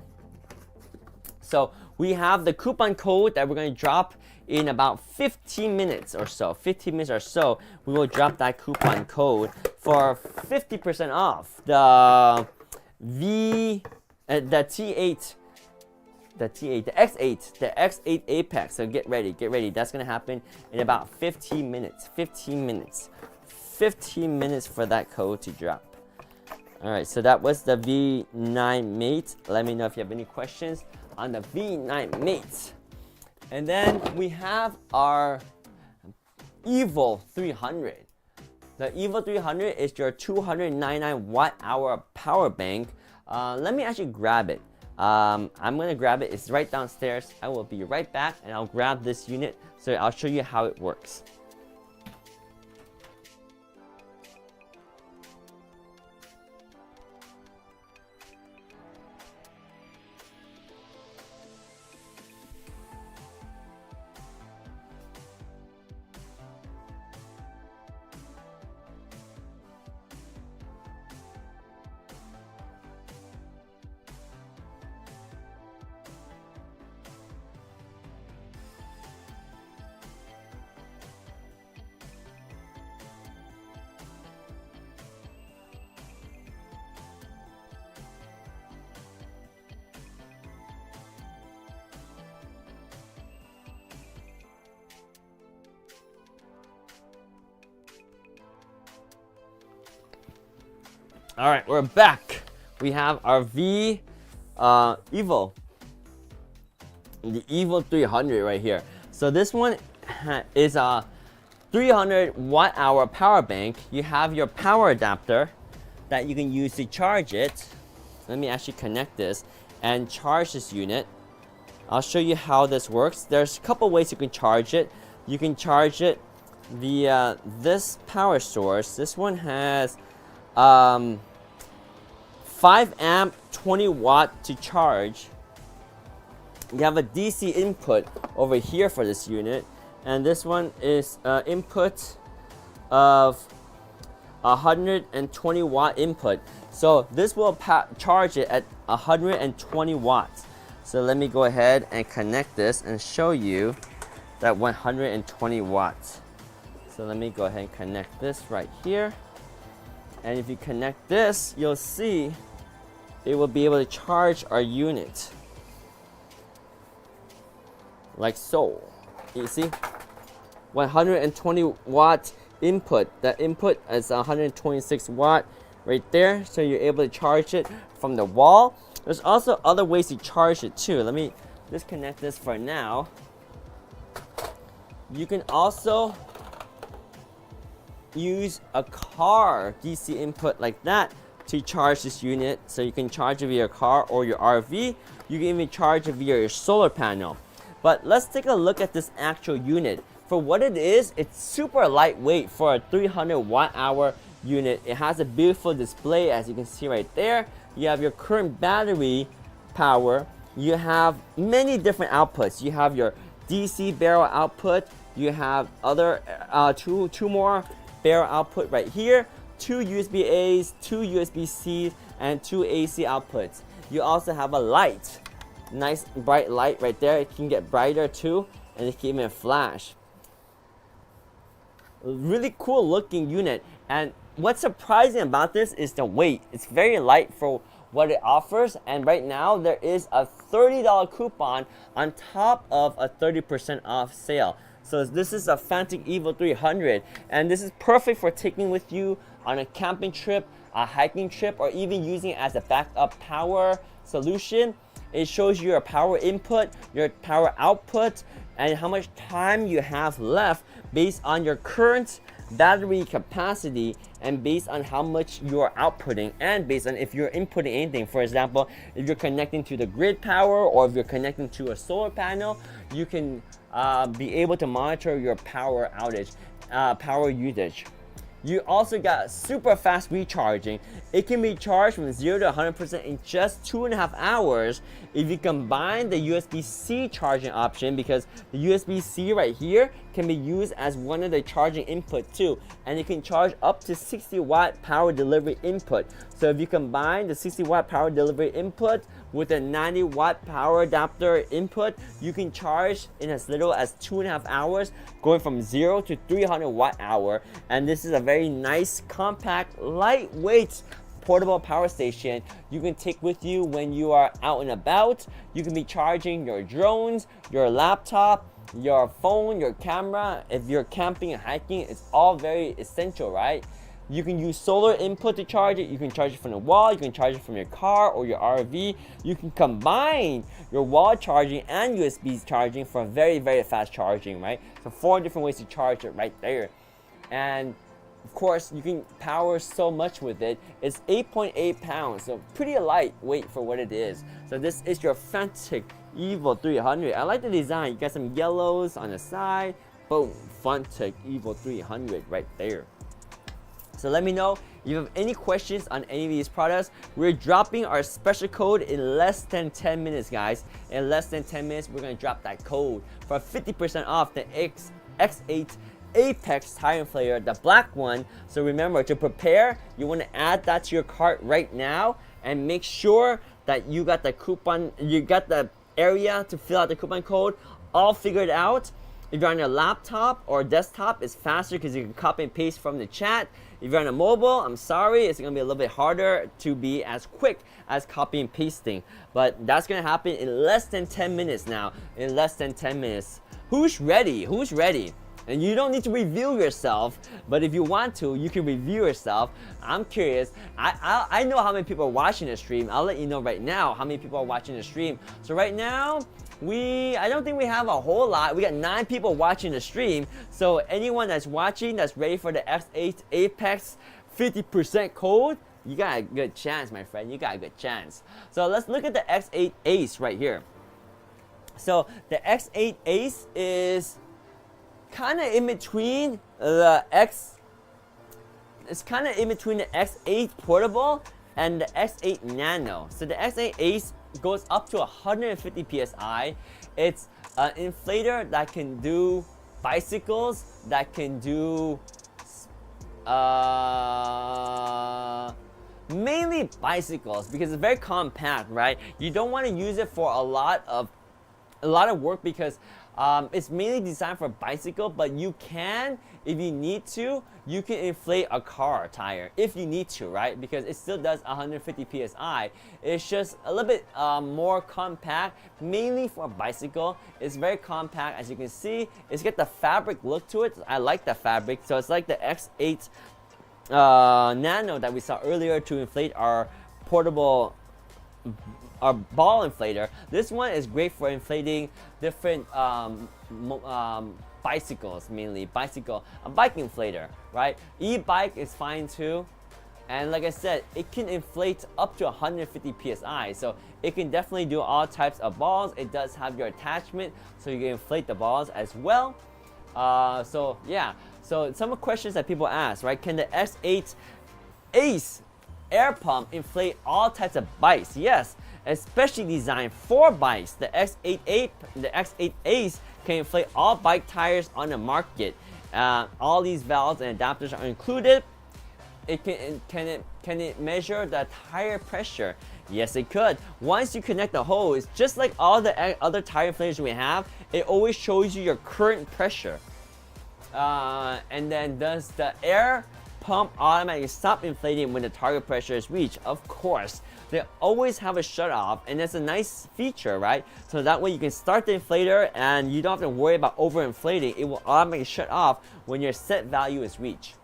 So we have the coupon code that we're going to drop in about 15 minutes or so. 15 minutes or so, we will drop that coupon code for 50% off the X8, the X8 Apex. So get ready, get ready. That's going to happen in about 15 minutes. 15 minutes. 15 minutes for that code to drop. Alright, so that was the V9 Mate. Let me know if you have any questions on the V9 Mate. And then we have our EVO 300. The EVO 300 is your 299 watt-hour power bank. Let me actually grab it. I'm going to grab it. It's right downstairs. I will be right back, and I'll grab this unit. So I'll show you how it works. All right, we're back. We have our EVO, the EVO 300 right here. So this one is a 300 watt-hour power bank. You have your power adapter that you can use to charge it. Let me actually connect this and charge this unit. I'll show you how this works. There's a couple ways you can charge it. You can charge it via this power source. This one has 5 amp 20 watt to charge. You have a DC input over here for this unit, and this one is input of 120 watt input. So this will charge it at 120 watts. So let me go ahead and connect this and show you that 120 watts. So let me go ahead and connect this right here. And if you connect this, you'll see it will be able to charge our unit. Like so. You see? 120 watt input. That input is 126 watt right there. So you're able to charge it from the wall. There's also other ways to charge it too. Let me disconnect this for now. You can also use a car DC input like that to charge this unit. So you can charge it via your car or your RV. You can even charge it via your solar panel. But let's take a look at this actual unit. For what it is, it's super lightweight for a 300 watt hour unit. It has a beautiful display, as you can see right there. You have your current battery power. You have many different outputs. You have your DC barrel output. You have other two more barrel output right here. 2 USB A's, 2 USB C's, and 2 AC outputs. You also have a light. Nice bright light right there. It can get brighter too, and it can even flash. Really cool looking unit. And what's surprising about this is the weight. It's very light for what it offers, and right now there is a $30 coupon on top of a 30% off sale. So this is a Fanatec Evo 300, and this is perfect for taking with you on a camping trip, a hiking trip, or even using it as a backup power solution. It shows you your power input, your power output, and how much time you have left based on your current battery capacity and based on how much you're outputting and based on if you're inputting anything. For example, if you're connecting to the grid power or if you're connecting to a solar panel, you can be able to monitor your power outage, power usage. You also got super fast recharging. It can be charged from 0 to 100% in just 2.5 hours if you combine the USB-C charging option, because the USB-C right here can be used as one of the charging input too, and it can charge up to 60 watt power delivery input. So if you combine the 60 watt power delivery input with a 90 watt power adapter input, you can charge in as little as 2.5 hours, going from 0 to 300 watt hour. And this is a very nice, compact, lightweight portable power station you can take with you when you are out and about. You can be charging your drones, your laptop, your phone, your camera. If you're camping and hiking, it's all very essential, right? You can use solar input to charge it. You can charge it from the wall. You can charge it from your car or your RV. You can combine your wall charging and USB charging for very, very fast charging, right? So 4 different ways to charge it right there. And of course, you can power so much with it. It's 8.8 pounds, so pretty lightweight for what it is. So this is your Fanatec Evo 300. I like the design. You got some yellows on the side. Boom, Fanatec Evo 300 right there. So let me know if you have any questions on any of these products. We're dropping our special code in less than 10 minutes, guys. In less than 10 minutes, we're gonna drop that code for 50% off the X8 Apex tire inflator, the black one. So remember, to prepare, you want to add that to your cart right now and make sure that you got the coupon, you got the area to fill out the coupon code all figured out. If you're on your laptop or desktop, it's faster because you can copy and paste from the chat. If you're on a mobile, I'm sorry, it's gonna be a little bit harder to be as quick as copy and pasting. But that's gonna happen in less than 10 minutes now. In less than 10 minutes. Who's ready? Who's ready? And you don't need to review yourself, but if you want to, you can review yourself. I'm curious. I know how many people are watching the stream. I'll let you know right now how many people are watching the stream. So right now, I don't think we have a whole lot. We got 9 people watching the stream. So anyone that's watching, that's ready for the X8 Apex 50% code, you got a good chance, my friend. You got a good chance. So let's look at the X8 Ace right here. So the X8 Ace is kind of in between the it's kind of in between the X8 Portable and the X8 Nano. So the X8 Ace goes up to 150 psi. It's an inflator that can do bicycles that can do mainly bicycles, because it's very compact, right? You don't want to use it for a lot of work, because it's mainly designed for bicycle, but you can, if you need to, you can inflate a car tire if you need to, right? Because it still does 150 psi. It's just a little bit more compact, mainly for bicycle. It's very compact, as you can see. It's got the fabric look to it. I like the fabric. So it's like the X8 Nano that we saw earlier to inflate our portable ball inflator. This one is great for inflating different bicycles, mainly a bike inflator, right? E-bike is fine too, and like I said, it can inflate up to 150 psi, so it can definitely do all types of balls. It does have your attachment, so you can inflate the balls as well. So yeah, so some questions that people ask, right? Can the X8 Ace air pump inflate all types of bikes? Yes, especially designed for bikes. The X8 Ace can inflate all bike tires on the market. All these valves and adapters are included. Can it measure the tire pressure? Yes, it could. Once you connect the hose, just like all the other tire inflators we have, it always shows you your current pressure. And then does the air pump automatically stop inflating when the target pressure is reached? Of course. They always have a shut off, and that's a nice feature, right? So that way you can start the inflator and you don't have to worry about overinflating. It will automatically shut off when your set value is reached.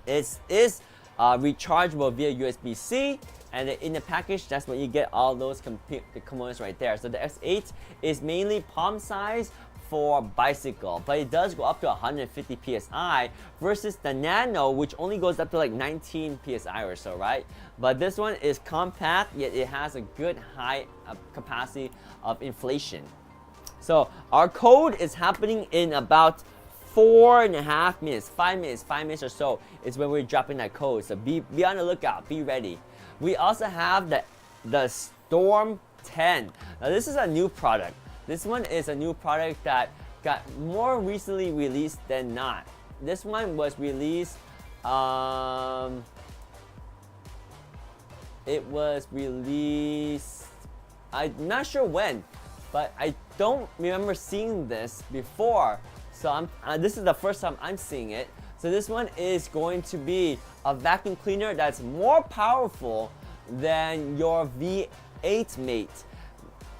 It is rechargeable via USB-C, and in the package, that's when you get all those components right there. So the X8 is mainly palm size for bicycle, but it does go up to 150 psi versus the Nano, which only goes up to like 19 psi or so, right? But this one is compact, yet it has a good high capacity of inflation. So our code is happening in about 4.5 minutes, 5 minutes or so is when we're dropping that code. So be on the lookout, be ready. We also have the Storm 10. Now this is a new product. This one is a new product that got more recently released than not. This one was released, it was released, I'm not sure when, but I don't remember seeing this before. So this is the first time I'm seeing it. So this one is going to be a vacuum cleaner that's more powerful than your V8 mate.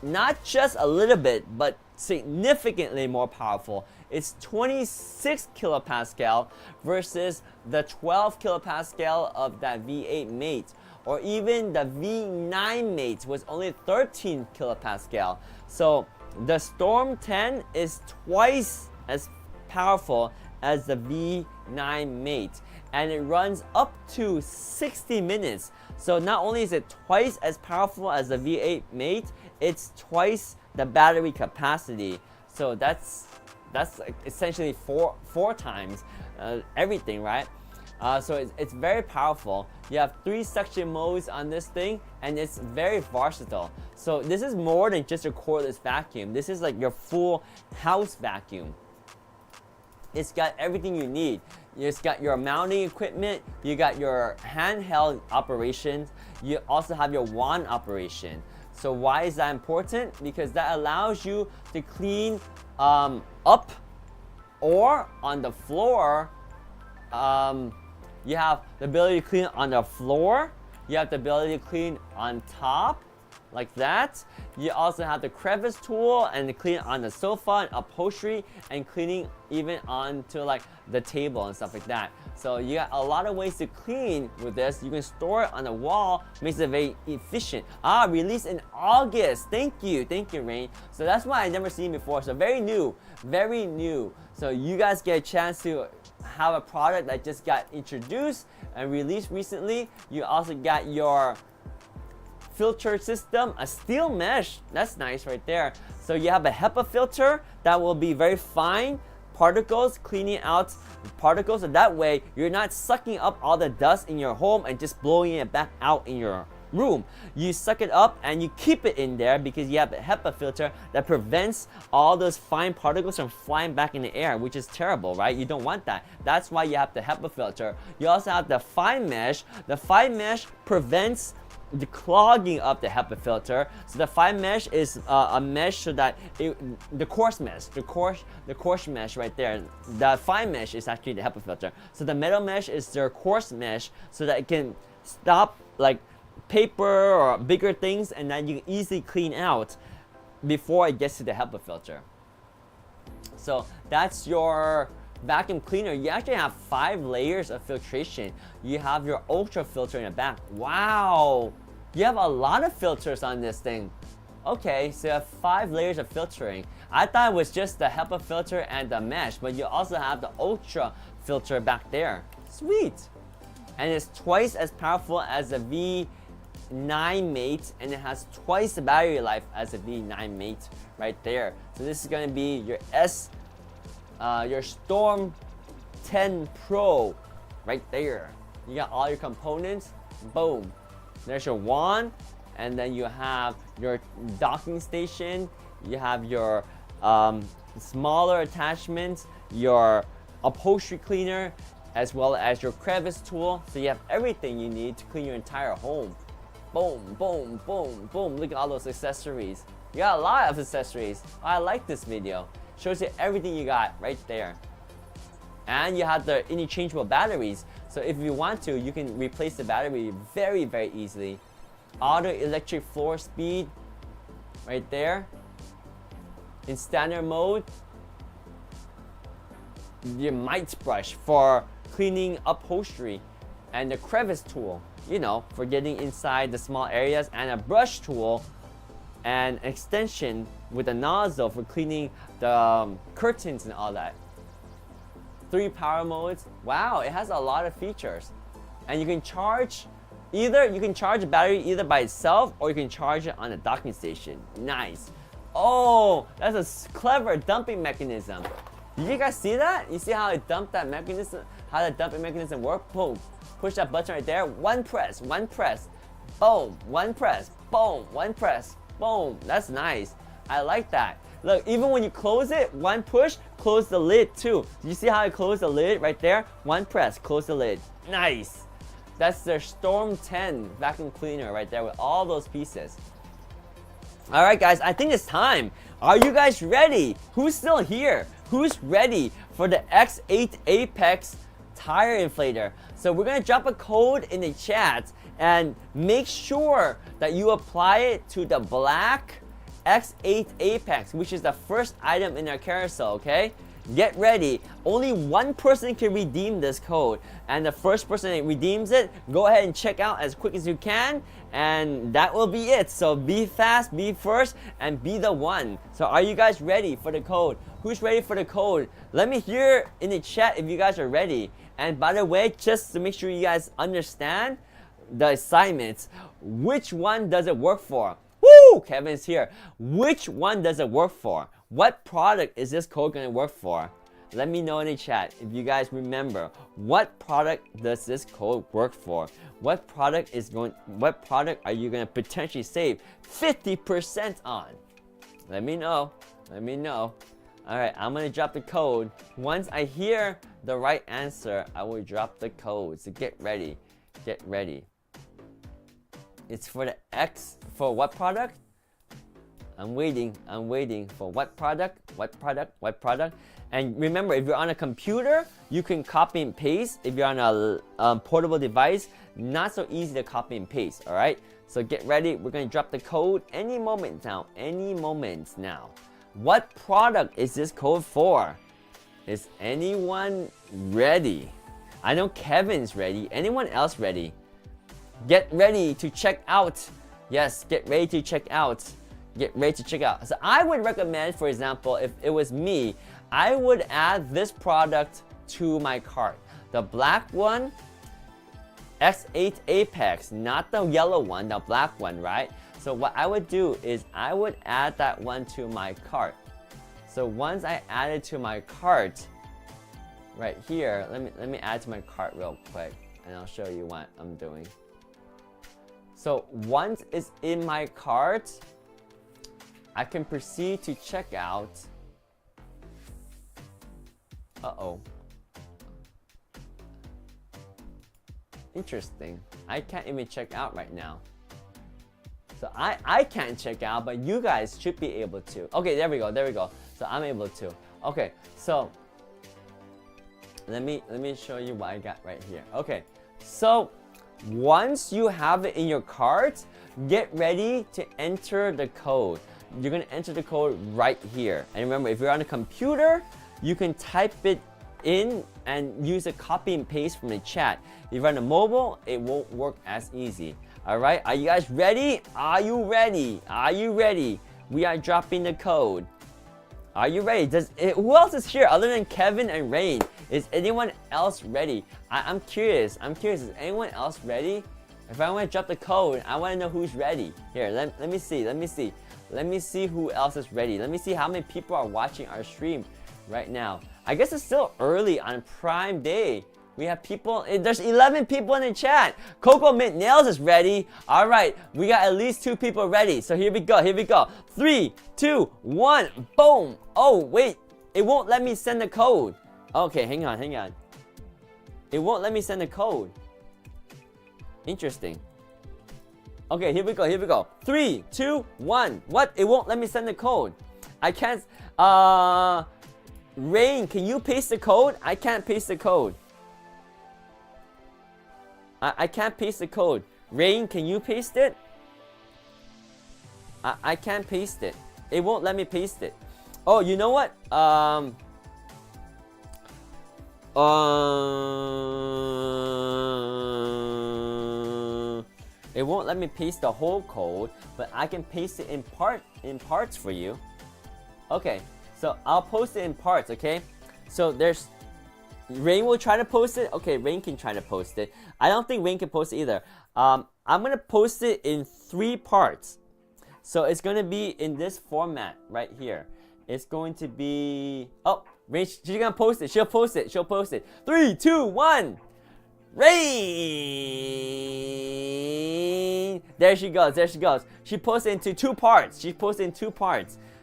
Not just a little bit, but significantly more powerful. It's 26 kilopascal versus the 12 kilopascal of that V8 mate, or even the V9 mate was only 13 kilopascal. So the Storm 10 is twice as powerful as the V9 mate, and it runs up to 60 minutes. So not only is it twice as powerful as the V8 mate, it's twice the battery capacity. So that's like essentially four times everything, right? So it's very powerful. You have 3 suction modes on this thing, and it's very versatile. So this is more than just a cordless vacuum. This is like your full house vacuum. It's got everything you need. It's got your mounting equipment, you got your handheld operations, you also have your wand operation. So why is that important? Because that allows you to clean up or on the floor. You have the ability to clean on the floor, you have the ability to clean on top, like that. You also have the crevice tool and the clean on the sofa and upholstery, and cleaning even onto like the table and stuff like that. So you got a lot of ways to clean with this. You can store it on the wall, makes it very efficient. Released in August. Thank you, Rain. So that's why I never seen before. So very new, very new. So you guys get a chance to have a product that just got introduced and released recently. You also got your filter system, a steel mesh. That's nice right there. So you have a HEPA filter that will be very fine particles, cleaning out particles, and that way you're not sucking up all the dust in your home and just blowing it back out in your room. You suck it up and you keep it in there because you have a HEPA filter that prevents all those fine particles from flying back in the air, which is terrible, right? You don't want that. That's why you have the HEPA filter. You also have the fine mesh. The fine mesh prevents the clogging of the HEPA filter. So the fine mesh is a mesh so that the coarse mesh right there. The fine mesh is actually the HEPA filter. So the metal mesh is their coarse mesh so that it can stop like paper or bigger things, and then you can easily clean out before it gets to the HEPA filter. So that's your vacuum cleaner. You actually have 5 layers of filtration. You have your ultra filter in the back. Wow, you have a lot of filters on this thing. Okay, so you have 5 layers of filtering. I thought it was just the HEPA filter and the mesh, but you also have the ultra filter back there. Sweet. And it's twice as powerful as the V9 Mate, and it has twice the battery life as the V9 Mate right there. So this is going to be your Storm 10 Pro right there. You got all your components. Boom. There's your wand, and then you have your docking station. You have your smaller attachments, your upholstery cleaner, as well as your crevice tool. So you have everything you need to clean your entire home. Boom, boom, boom, boom. Look at all those accessories. You got a lot of accessories. I like this video. Shows you everything you got right there. And you have the interchangeable batteries. So if you want to, you can replace the battery very, very easily. Auto electric floor speed right there. In standard mode, your mite brush for cleaning upholstery, and the crevice tool, you know, for getting inside the small areas, and a brush tool and extension with a nozzle for cleaning the curtains and all that. 3 power modes. Wow, it has a lot of features. And you can charge the battery either by itself, or you can charge it on a docking station. Nice. Oh, that's a clever dumping mechanism. Did you guys see that? You see how it dumped that mechanism? How the dumping mechanism works? Boom. Push that button right there. One press. Boom. One press. Boom. One press. Boom. That's nice. I like that. Look, even when you close it, one push, close the lid too. Do you see how I close the lid right there? One press, close the lid. Nice. That's their Storm 10 vacuum cleaner right there with all those pieces. All right, guys, I think it's time. Are you guys ready? Who's still here? Who's ready for the X8 Apex tire inflator? So we're gonna drop a code in the chat, and make sure that you apply it to the black X8 Apex, which is the first item in our carousel, okay? Get ready. Only one person can redeem this code, and the first person that redeems it, go ahead and check out as quick as you can, and that will be it. So be fast, be first, and be the one. So are you guys ready for the code? Who's ready for the code? Let me hear in the chat if you guys are ready. And by the way, just to make sure you guys understand the assignments, which one does it work for? Woo! Kevin's here. Which one does it work for? What product is this code going to work for? Let me know in the chat if you guys remember. What product does this code work for? What product are you going to potentially save 50% on? Let me know. Let me know. All right, I'm going to drop the code. Once I hear the right answer, I will drop the code. So get ready. Get ready. It's for the X, for what product? I'm waiting for what product? And remember, if you're on a computer, you can copy and paste. If you're on a portable device, not so easy to copy and paste, all right? So get ready, we're gonna drop the code any moment now. What product is this code for? Is anyone ready? I know Kevin's ready. Anyone else ready? Get ready to check out. Yes, get ready to check out. Get ready to check out. So I would recommend, for example, if it was me, I would add this product to my cart. The black one, X8 Apex, not the yellow one, the black one, right? So what I would do is I would add that one to my cart. So once I add it to my cart, right here, let me add to my cart real quick, and I'll show you what I'm doing. So once it's in my cart, I can proceed to check out. Uh-oh. Interesting. I can't even check out right now. So I can't check out, but you guys should be able to. Okay, there we go, there we go. So I'm able to. Okay, so let me show you what I got right here. Okay, so once you have it in your cart, get ready to enter the code. You're gonna enter the code right here. And remember, if you're on a computer, you can type it in and use a copy and paste from the chat. If you're on a mobile, it won't work as easy. Alright, are you guys ready? Are you ready? Are you ready? We are dropping the code. Are you ready? Who else is here other than Kevin and Rain? Is anyone else ready? I'm curious. Is anyone else ready? If I want to drop the code, I want to know who's ready. Here, let me see. Let me see who else is ready. Let me see how many people are watching our stream right now. I guess it's still early on Prime Day. We have people, there's 11 people in the chat. Coco Mint Nails is ready. All right, we got at least 2 people ready. So here we go. 3, 2, 1, boom. Oh, wait, it won't let me send the code. Okay, hang on. It won't let me send the code. Interesting. Okay, here we go. 3, 2, 1. What? It won't let me send the code. I can't, Rain, can you paste the code? I can't paste the code. I can't paste the code. Rain, can you paste it? I can't paste it. It won't let me paste it. Oh, you know what? It won't let me paste the whole code, but I can paste it in parts for you. Okay, so I'll post it in parts, okay? So there's Rain will try to post it. Okay, Rain can try to post it. I don't think Rain can post it either. I'm gonna post it in 3 parts. So it's gonna be in this format right here. It's going to be, oh, Rain, she's gonna post it. She'll post it. 3, 2, 1. Rain. There she goes. She posted into 2 parts.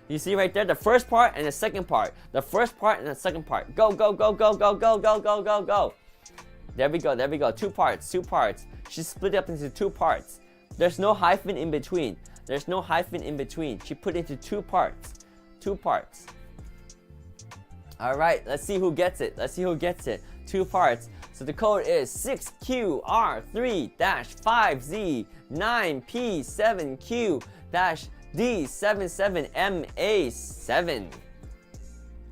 You see right there, the first part and the second part. Go. There we go. 2 parts. She split it up into 2 parts. There's no hyphen in between. She put it into 2 parts. 2 parts. All right, let's see who gets it. 2 parts. So the code is 6QR3-5Z9P7Q-D77MA7.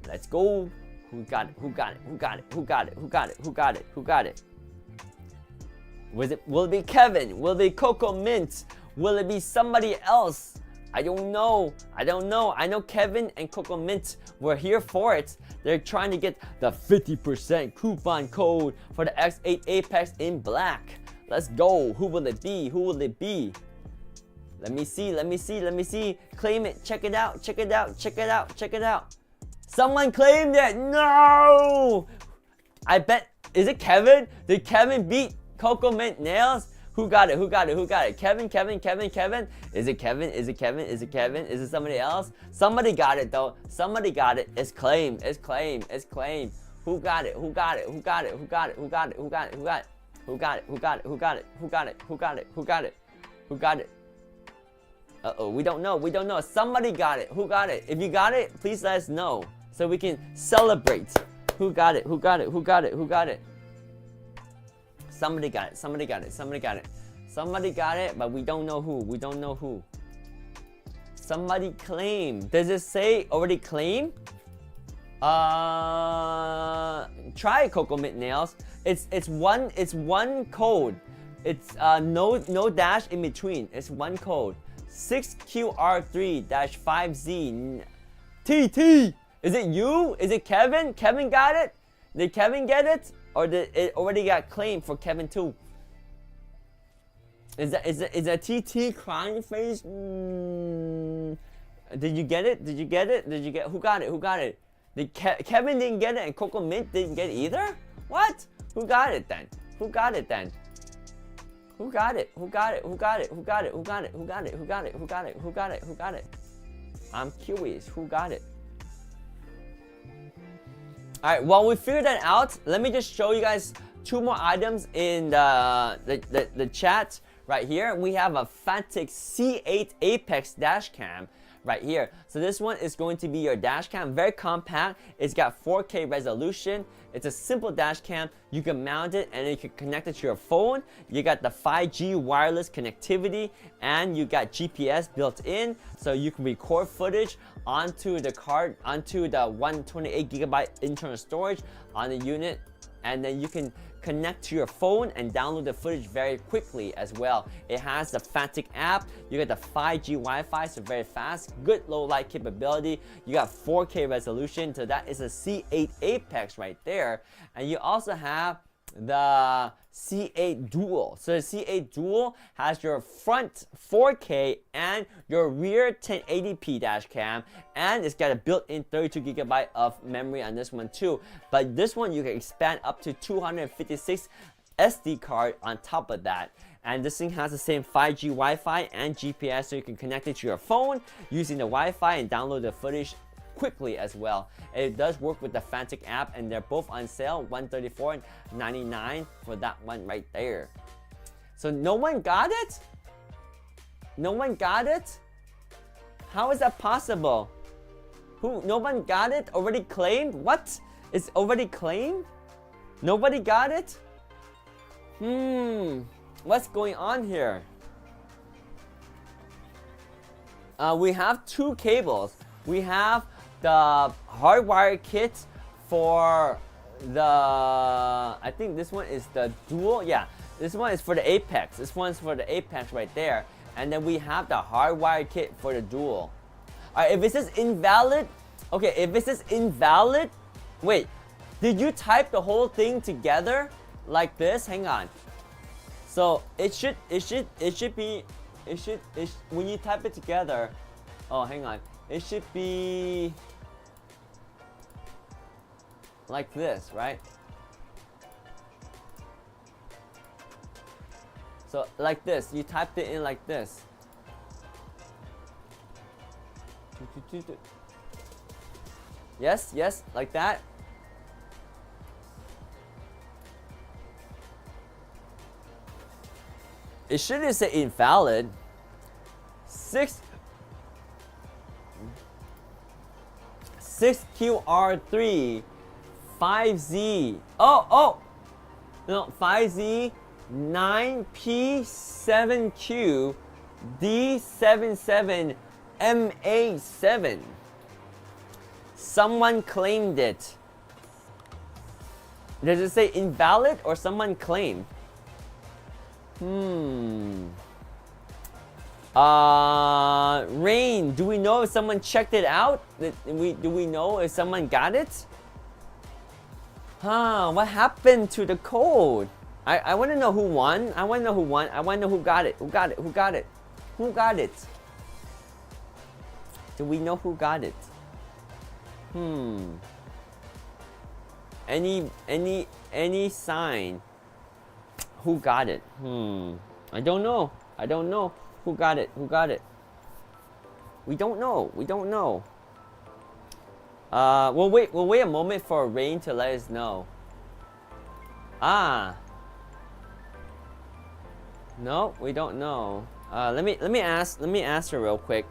Let's go. Who got it? Will it be Kevin? Will it be Coco Mint? Will it be somebody else? I don't know. I know Kevin and Coco Mint were here for it. They're trying to get the 50% coupon code for the X8 Apex in black. Let's go. Who will it be? Let me see. Claim it. Check it out. Someone claimed it. No! I bet. Is it Kevin? Did Kevin beat Coco Mint Nails? Who got it? Kevin? Is it Kevin? Is it somebody else? Somebody got it though. It's claimed. Who got it? Uh-oh, we don't know. Somebody got it. Who got it? If you got it, please let us know so we can celebrate. Who got it? Somebody got it, but we don't know who. Somebody claimed. Does it say already claimed? Try Coco Mint Nails. It's one code. It's no dash in between. It's one code. 6QR3-5Z TT. Is it you? Is it Kevin? Kevin got it? Did Kevin get it? Or did it already got claimed for Kevin too? Is that TT crying face? Did you get it? Who got it? Kevin didn't get it and Coco Mint didn't get it either? What? Who got it then? Who got it? Who got it? Who got it? Who got it? Who got it? Who got it? Who got it? Who got it? Who got it? Who got it? I'm curious. Who got it? Alright, while we figure that out, let me just show you guys 2 more items in the chat right here. We have a Fanatec C8 Apex dash cam right here. So this one is going to be your dash cam, very compact. It's got 4K resolution. It's a simple dash cam. You can mount it and you can connect it to your phone. You got the 5G wireless connectivity and you got GPS built in, so you can record footage onto the card, onto the 128GB internal storage on the unit, and then you can connect to your phone and download the footage very quickly as well. It has the Fanatec app. You got the 5G Wi-Fi, so very fast, good low light capability. You got 4K resolution, so that is a C8 Apex right there. And you also have the C8 Dual. So the C8 Dual has your front 4K and your rear 1080p dash cam, and it's got a built-in 32GB of memory on this one too. But this one you can expand up to 256 SD card on top of that. And this thing has the same 5G Wi-Fi and GPS, so you can connect it to your phone using the Wi-Fi and download the footage quickly as well. It does work with the Fanatec app, and they're both on sale, $134.99 for that one right there. So no one got it? No one got it? How is that possible? No one got it? Already claimed? What? It's already claimed? Nobody got it? What's going on here? We have 2 cables. We have the hardwire kit for the, I think this one is the Dual. Yeah, this one is for the Apex. This one's for the Apex right there. And then we have the hardwire kit for the Dual. Alright, if this is invalid, okay, if this is invalid, wait, did you type the whole thing together like this? Hang on. So it should be, when you type it together, oh, hang on. It should be like this, right? So like this, you typed it in like this. Yes, yes, like that. It shouldn't say invalid. 6QR3 5Z. Oh, no, 5Z 9P7Q D77 MA7. Someone claimed it. Does it say invalid or someone claimed? Rain, do we know if someone checked it out? Do we know if someone got it? What happened to the code? I want to know who won. I want to know who won. I want to know who got it. Who got it? Who got it? Who got it? Do we know who got it? Any sign? Who got it? I don't know. I don't know. Who got it? Who got it? We don't know. We don't know. We'll wait a moment for Rain to let us know. No, we don't know. Let me ask her real quick.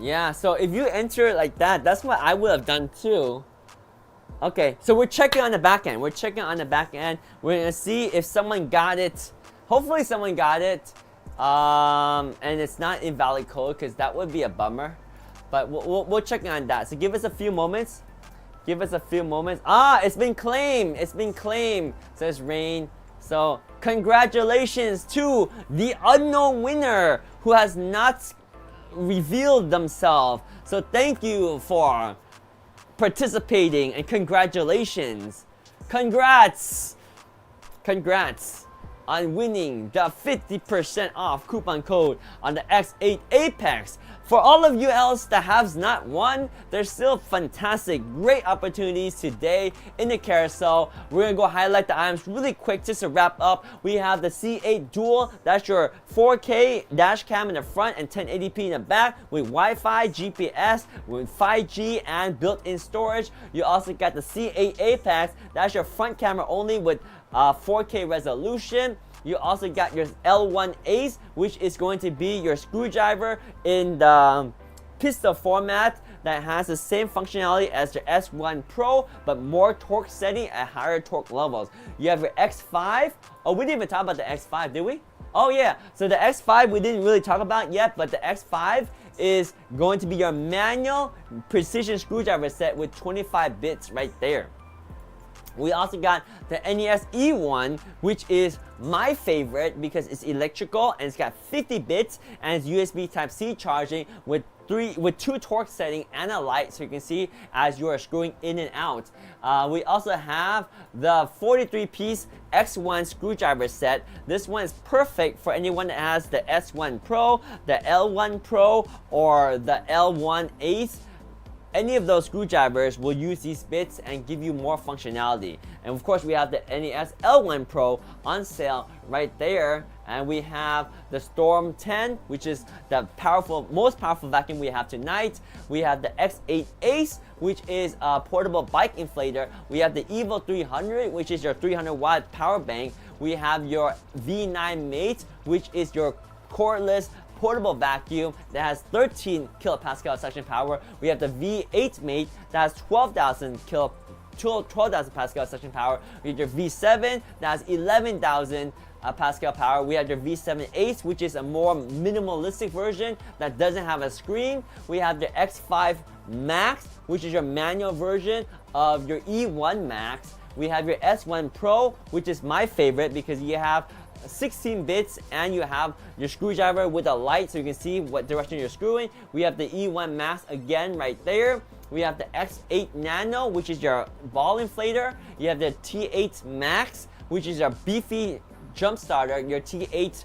Yeah, so if you enter it like that, that's what I would have done too. Okay, so we're checking on the back end. We're checking on the back end. We're gonna see if someone got it. Hopefully someone got it. And it's not invalid code, because that would be a bummer. But we'll check on that. So give us a few moments. Give us a few moments. It's been claimed. It's been claimed, says Rain. So congratulations to the unknown winner who has not revealed themselves. So thank you for participating and congratulations. Congrats on winning the 50% off coupon code on the X8 Apex. For all of you else that have not won, there's still fantastic, great opportunities today in the carousel. We're gonna go highlight the items really quick just to wrap up. We have the C8 Dual, that's your 4K dash cam in the front and 1080p in the back with Wi-Fi, GPS, with 5G and built-in storage. You also got the C8 Apex, that's your front camera only with 4K resolution. You also got your L1 Ace, which is going to be your screwdriver in the pistol format that has the same functionality as the S1 Pro, but more torque setting at higher torque levels. You have your X5. Oh, we didn't even talk about the X5, did we? Oh yeah, so the X5 we didn't really talk about yet, but the X5 is going to be your manual precision screwdriver set with 25 bits right there. We also got the NES E1, which is my favorite because it's electrical and it's got 50 bits and it's USB Type-C charging with two torque setting and a light so you can see as you are screwing in and out. We also have the 43-piece X1 screwdriver set. This one is perfect for anyone that has the S1 Pro, the L1 Pro, or the L1 Ace. Any of those screwdrivers will use these bits and give you more functionality. And of course we have the NES L1 Pro on sale right there. And we have the Storm 10, which is the most powerful vacuum we have tonight. We have the X8 Ace, which is a portable bike inflator. We have the Evo 300, which is your 300-watt power bank. We have your V9 Mate, which is your cordless portable vacuum that has 13 kilopascal suction power. We have the V8 Mate that has 12,000 pascal suction power. We have your V7 that has 11,000 pascal power. We have your V7 Ace, which is a more minimalistic version that doesn't have a screen. We have the X5 Max, which is your manual version of your E1 Max. We have your S1 Pro, which is my favorite because you have 16 bits and you have your screwdriver with a light so you can see what direction you're screwing. We have the E1 Max again right there. We have the X8 Nano, which is your ball inflator. You have the T8 Max, which is your beefy jump starter. Your T8,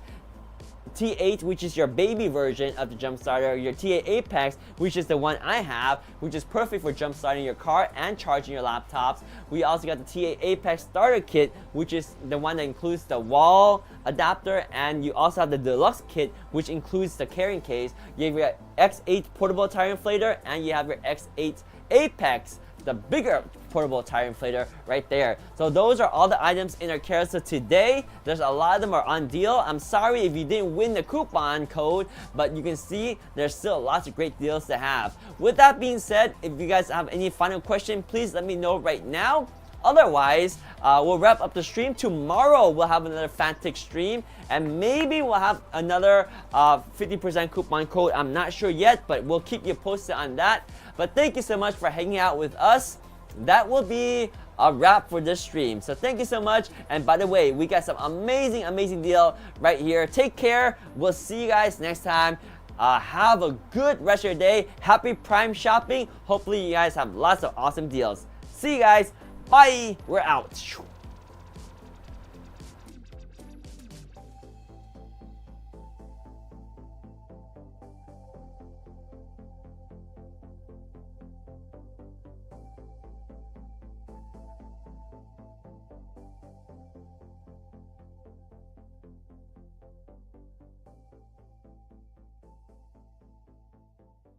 which is your baby version of the jump starter. Your T8 Apex, which is the one I have, which is perfect for jump starting your car and charging your laptops. We also got the T8 Apex starter kit, which is the one that includes the wall adapter, and you also have the deluxe kit, which includes the carrying case. You have your X8 portable tire inflator, and you have your X8 Apex, the bigger portable tire inflator right there. So those are all the items in our carousel today. There's a lot of them are on deal. I'm sorry if you didn't win the coupon code, but you can see there's still lots of great deals to have. With that being said, if you guys have any final question, please let me know right now. Otherwise, we'll wrap up the stream. Tomorrow we'll have another Fantic stream, and maybe we'll have another 50% coupon code. I'm not sure yet, but we'll keep you posted on that. But thank you so much for hanging out with us. That will be a wrap for this stream. So thank you so much. And by the way, we got some amazing deal right here. Take care. We'll see you guys next time. Have a good rest of your day. Happy Prime shopping. Hopefully you guys have lots of awesome deals. See you guys. Bye. We're out.